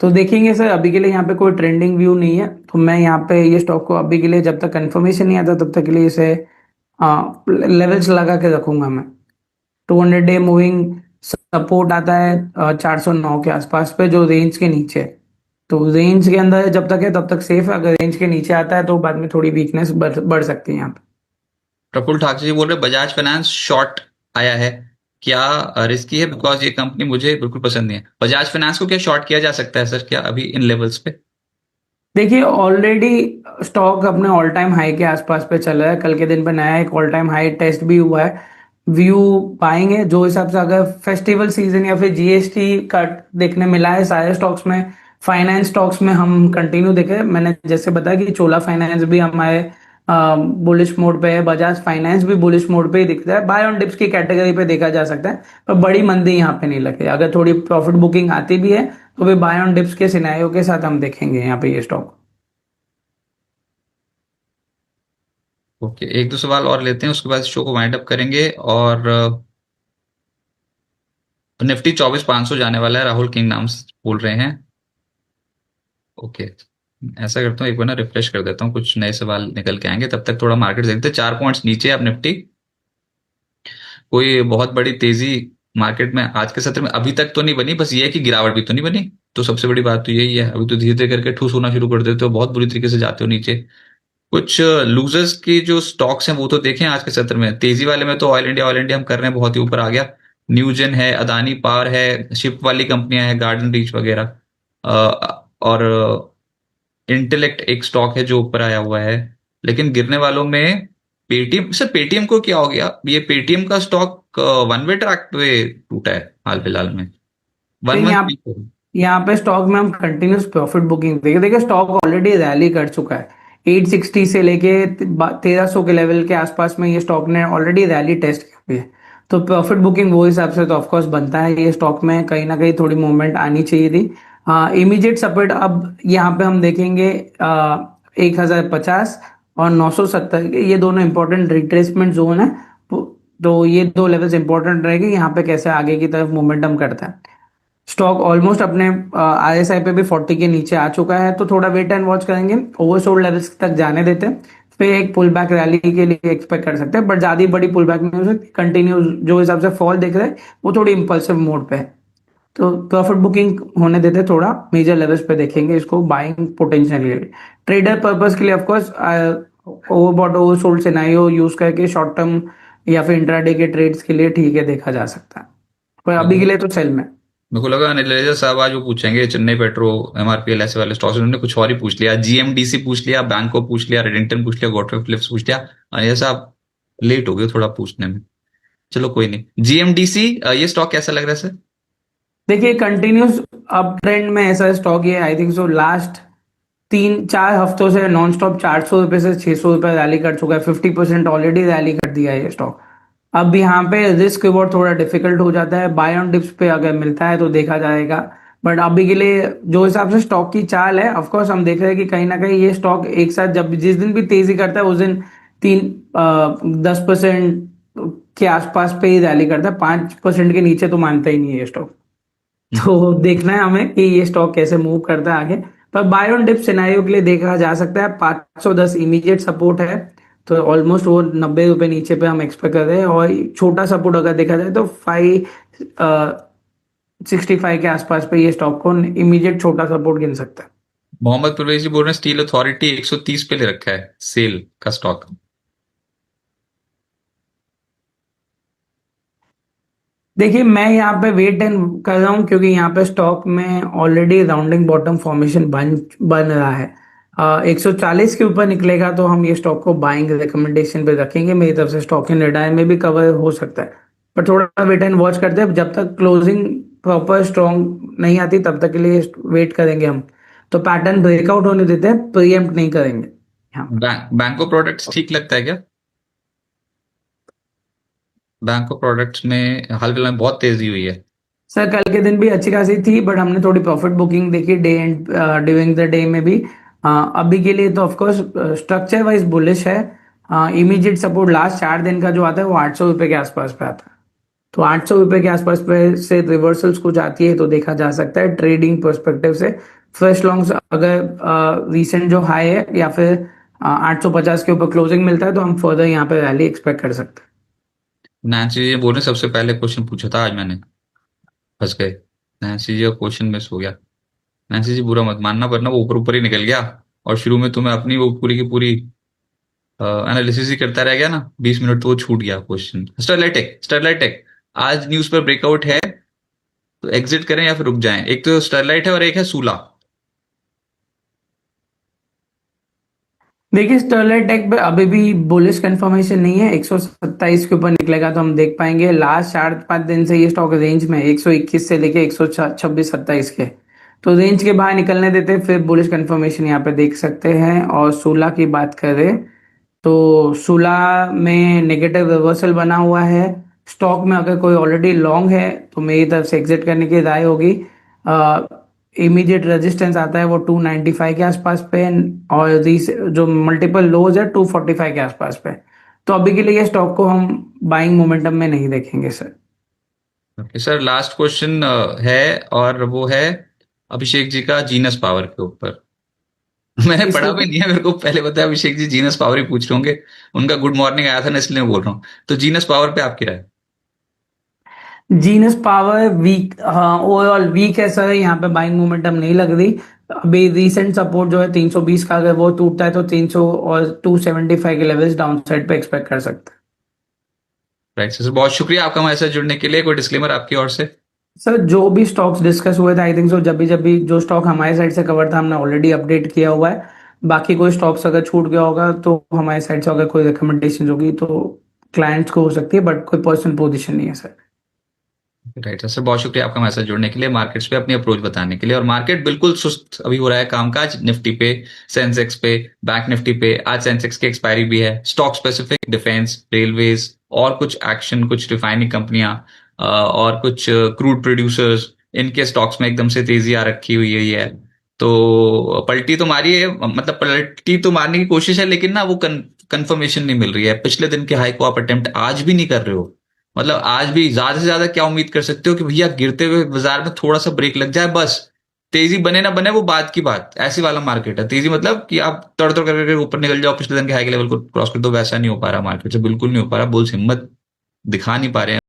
तो देखेंगे सर, अभी के लिए यहाँ पे कोई ट्रेंडिंग व्यू नहीं है, तो मैं यहाँ पे ये स्टॉक को अभी के लिए जब तक कंफर्मेशन नहीं आता तब तक के लिए इसे लेवल्स लगा के रखूंगा मैं। 200 डे मूविंग सपोर्ट आता है 409 के आसपास पे, जो रेंज के नीचे है। तो रेंज के अंदर जब तक है तब तक सेफ है, अगर रेंज के नीचे आता है तो बाद में थोड़ी वीकनेस बढ़ सकती है यहाँ पे। प्रफुल्ल ठाकुर जी बोल रहे बजाज फाइनेंस शॉर्ट आया है, क्या रिस्की है? बिकॉज ये कंपनी मुझे बिल्कुल पसंद नहीं है। बजाज फाइनेंस को क्या शॉर्ट किया जा सकता है सर, क्या अभी इन लेवल्स पे? देखिए ऑलरेडी स्टॉक अपने ऑल टाइम हाई के आसपास पे चल रहा है, कल के दिन पे नया एक ऑल टाइम हाई टेस्ट भी हुआ है। व्यू पाएंगे जो हिसाब से, अगर फेस्टिवल सीजन या फिर जीएसटी कट देखने मिला है सारे स्टॉक्स में। फाइनेंस स्टॉक्स में हम कंटिन्यू देखे, मैंने जैसे बताया कि चोला फाइनेंस भी हमारे बुलिश मोड पे है, बजाज फाइनेंस भी बुलिश मोड पे ही दिखता है। बाय ऑन डिप्स की कैटेगरी पे देखा जा सकता है, पर बड़ी मंदी यहाँ पे नहीं लगे। अगर थोड़ी प्रॉफिट बुकिंग आती भी है तो वे बाय ऑन डिप्स के सिनेरियो के साथ हम देखेंगे यहाँ पे ये स्टॉक। ओके, एक दो सवाल और लेते हैं, उसके बाद शो को वाइंड अप करेंगे। और निफ्टी 24,500 जाने वाला है, राहुल किंग नाम से बोल रहे हैं। ओके, ऐसा करता हूँ एक बार ना रिफ्रेश कर देता हूँ, कुछ नए सवाल निकल के आएंगे, तब तक थोड़ा मार्केट देखते हैं। 4 पॉइंट्स नीचे अब निफ्टी, कोई बहुत बड़ी तेजी मार्केट में आज के सत्र में अभी तक तो नहीं बनी, बस ये है कि गिरावट भी तो नहीं बनी। तो सबसे बड़ी बात तो यही है, अभी तो धीरे धीरे करके ठूस होना शुरू कर देते हो, बहुत बुरी तरीके से जाते हो नीचे। कुछ लूजर्स की जो स्टॉक्स हैं वो तो देखें आज के सत्र में। तेजी वाले में तो ऑयल इंडिया हम कर रहे हैं, बहुत ही ऊपर आ गया। न्यूजेन है, अदानी पावर है, शिप वाली कंपनियां हैं, गार्डन रीच वगैरह। और इंटेलेक्ट एक स्टॉक है जो ऊपर आया हुआ है, लेकिन गिरने वालों में पेटीएम। सर पेटीएम को क्या हो गया? ये पेटीएम का स्टॉक वन वे ट्रैक पे टूटा है हाल फिलहाल में, वन देखिए मंथ। यहाँ पे स्टॉक में हम कंटिन्यूस प्रॉफिट बुकिंग देखिए देखिए स्टॉक ऑलरेडी रैली कर चुका है। 860 से लेके 1300 के लेवल के आसपास में ये स्टॉक ने ऑलरेडी रैली टेस्ट की हुई है। तो प्रॉफिट बुकिंग वो हिसाब से तो ऑफकोर्स बनता है, ये स्टॉक में कहीं ना कहीं थोड़ी मूवमेंट आनी चाहिए थी। इमीडिएट सपोर्ट अब यहाँ पे हम देखेंगे 1050 और 970 ये दोनों इंपॉर्टेंट रिट्रेसमेंट जोन है। तो ये दो लेवल्स इंपॉर्टेंट रहेंगे, यहाँ पे कैसे आगे की तरफ मोमेंटम करता है। स्टॉक ऑलमोस्ट अपने आरएसआई पे भी 40 के नीचे आ चुका है, तो थोड़ा वेट एंड वॉच करेंगे, ओवरसोल्ड लेवल्स तक जाने देते हैं, फिर एक पुल बैक रैली के लिए एक्सपेक्ट कर सकते हैं, बट ज्यादा बड़ी पुल बैक नहीं हो सकती। कंटिन्यू जो हिसाब से फॉल दिख रहा है वो थोड़ी इंपल्सिव मोड पे है, तो प्रॉफिट बुकिंग होने देते, थोड़ा मेजर लेवल्स पे देखेंगे इसको बाइंग पोटेंशियल के लिए। ट्रेडर पर्पस के लिए of course overbought oversold scenario use करके शॉर्ट टर्म या फिर इंट्राडे के ट्रेड्स के लिए ठीक है देखा जा सकता है, पर अभी के लिए तो सेल में। मेरे को लगा एनालिसिटर साहब आज वो पूछेंगे चेन्नई पेट्रो, एमआरपीएल, ऐसे वाले स्टॉक्स। उन्होंने कुछ और ही पूछ लिया, जीएमडीसी पूछ लिया, बैंको पूछ लिया, रेडिंगटन पूछ लिया, गॉडफ्रे फिलिप्स पूछ लिया। ये साहब लेट हो गए थोड़ा पूछने में। चलो कोई नहीं। जीएमडीसी ये स्टॉक कैसा लग रहा है सर? देखिए कंटिन्यूस अप ट्रेंड में ऐसा स्टॉक ये आई थिंक सो लास्ट 3-4 हफ्तों से नॉन स्टॉप 400 रुपए से 600 रुपए रैली कर चुका है। 50% ऑलरेडी रैली कर दिया है ये स्टॉक। अब यहाँ पे रिस्क रिवॉर्ड थोड़ा डिफिकल्ट हो जाता है, बाय ऑन डिप्स पे अगर मिलता है तो देखा जाएगा, बट अभी के लिए जो हिसाब से स्टॉक की चाल है ऑफकोर्स हम देख रहे हैं कि कहीं ना कहीं ये स्टॉक एक साथ जब जिस दिन भी तेजी करता है उस दिन 10% के आसपास पे ही रैली करता है, 5% के नीचे तो मानता ही नहीं है ये स्टॉक। तो देखना है हमें कि ये स्टॉक कैसे मूव करता है आगे, पर बाय ऑन डिप सिनेरियो के लिए देखा जा सकता है 510 इमीडिएट सपोर्ट है, तो ऑलमोस्ट वो 90 रुपए नीचे पे हम एक्सपेक्ट कर रहे हैं, और छोटा सपोर्ट अगर देखा जाए तो 565 के आसपास पे ये स्टॉक को इमीडिएट छोटा सपोर्ट गिन सकता है। मोहम्मद परवेज जी बोल रहे हैं स्टील अथॉरिटी 130 पे ले रखा है सेल का स्टॉक। देखिए मैं यहाँ पे वेट एंड कर रहा हूँ, क्योंकि यहाँ पे स्टॉक में ऑलरेडी राउंडिंग बॉटम फॉर्मेशन बन रहा है। 140 के ऊपर निकलेगा तो हम ये स्टॉक को बाइंग रिकमेंडेशन पे रखेंगे, मेरी तरफ से स्टॉक इन निर्णय में भी कवर हो सकता है, पर थोड़ा वेट एंड वॉच करते हैं, जब तक क्लोजिंग प्रॉपर स्ट्रॉन्ग नहीं आती तब तक के लिए वेट करेंगे हम। तो पैटर्न ब्रेकआउट होने देते हैं, प्रीएम्प्ट नहीं करेंगे यहाँ पे। बैंको प्रोडक्ट्स ठीक लगता है क्या? बैंको प्रोडक्ट्स में हाल फिलहाल में बहुत तेजी हुई है। सर कल के दिन भी अच्छी खासी थी, बट हमने थोड़ी प्रॉफिट बुकिंग देखी day and during the day में भी। अभी के लिए तो ऑफकोर्स स्ट्रक्चर वाइज बुलिश है। इमीडिएट सपोर्ट लास्ट 4 दिन का जो आता है वो 800 रुपए के आसपास पे आता है, तो 800 रुपए के आसपास पे से रिवर्सल्स कुछ आती है तो देखा जा सकता है ट्रेडिंग पर्सपेक्टिव से। फ्रेश लॉन्ग्स अगर रीसेंट जो हाई है या फिर 850 के ऊपर क्लोजिंग मिलता है तो हम फर्दर यहाँ पे रैली एक्सपेक्ट कर सकते हैं। नैन्सी जी बोल रहे हैं सबसे पहले क्वेश्चन पूछा था आज मैंने, फंस गए। नैन्सी जी का क्वेश्चन मिस हो गया। नैन्सी जी बुरा मत मानना, वरना वो ऊपर ऊपर ही निकल गया और शुरू में तुम्हें अपनी वो पूरी की पूरी एनालिसिस ही करता रह गया ना 20 मिनट, तो वो छूट गया क्वेश्चन। स्टरलाइट टेक आज न्यूज पर ब्रेकआउट है, तो एग्जिट करें या फिर रुक जाएं? एक तो स्टरलाइट है और एक है सूला। देखिए स्टरलाइट टेक पे अभी भी बुलिश कंफर्मेशन नहीं है, 127 के ऊपर निकलेगा तो हम देख पाएंगे। लास्ट 4-5 दिन से ये स्टॉक रेंज में 121 से लेके 126-27 के, तो रेंज के बाहर निकलने देते फिर बुलिश कंफर्मेशन यहाँ पे देख सकते हैं। और सूला की बात करें तो सूला में नेगेटिव रिवर्सल बना हुआ है, स्टॉक में अगर कोई ऑलरेडी लॉन्ग है तो मेरी तरफ से एग्जिट करने की राय होगी। इमीडिएट रेजिस्टेंस आता है वो 295 के आसपास पे, और जो मल्टीपल लोज है 245 के आसपास पे, तो अभी के लिए ये स्टॉक को हम बाइंग मोमेंटम में नहीं देखेंगे sir. Okay sir, last question है और वो है अभिषेक जी का जीनस पावर के ऊपर। मैंने इसके पढ़ा भी ऊपर नहीं है, मेरे को पहले बताया अभिषेक जी जीनस पावर ही पूछ रहे होंगे। उनका गुड मॉर्निंग आया था ना, इसलिए मैं बोल रहा हूँ। तो जीनस पावर पे आपकी राय? जीनस पावर वीक, हाँ ओवरऑल वीक है सर, यहाँ पे बाइंग मोमेंटम नहीं लग रही। अभी रीसेंट सपोर्ट जो है 320 का, अगर वो टूटता है तो 300 और 275 के लेवल्स डाउन साइड पे एक्सपेक्ट कर सकते हैं। राइट सर, बहुत शुक्रिया आपका हमारे साथ जुड़ने के लिए। कोई डिस्क्लेमर आपकी ओर से? सर जो भी स्टॉक्स डिस्कस हुए थे आई थिंक सो जब भी जो स्टॉक हमारे साइड से कवर था हमने ऑलरेडी अपडेट किया हुआ है। बाकी कोई स्टॉक्स अगर छूट गया होगा तो हमारे साइड से अगर कोई रिकमेंडेशन होगी तो क्लाइंट्स को हो सकती है, बट कोई पर्सनल पोजीशन नहीं है सर। राइट सर, बहुत शुक्रिया आपका मैसेज जोड़ने के लिए, मार्केट्स पे अपनी अप्रोच बताने के लिए। और मार्केट बिल्कुल सुस्त अभी हो रहा है कामकाज, निफ्टी पे, सेंसेक्स पे, बैंक निफ्टी पे। आज सेंसेक्स की एक्सपायरी भी है। स्टॉक स्पेसिफिक डिफेंस, रेलवेज और कुछ एक्शन, कुछ रिफाइनिंग कंपनियां और कुछ क्रूड प्रोड्यूसर्स, इनके स्टॉक्स में एकदम से तेजी आ रखी हुई है। तो पलटी तो मारी है, मतलब पलटी तो मारने की कोशिश है, लेकिन ना वो कंफर्मेशन नहीं मिल रही है। पिछले दिन के हाई को आप अटेम्प्ट आज भी नहीं कर रहे हो। मतलब आज भी ज्यादा से ज्यादा क्या उम्मीद कर सकते हो कि भैया गिरते हुए बाजार में थोड़ा सा ब्रेक लग जाए बस। तेजी बने ना बने वो बात की बात, ऐसी वाला मार्केट है। तेजी मतलब कि आप तड़ तड़ करके ऊपर निकल जाओ, पिछले दिन के हाई के लेवल को क्रॉस कर दो, वैसा नहीं हो पा रहा मार्केट से, बिल्कुल नहीं हो पा रहा। बुल्स हिम्मत दिखा नहीं पा रहे हैं।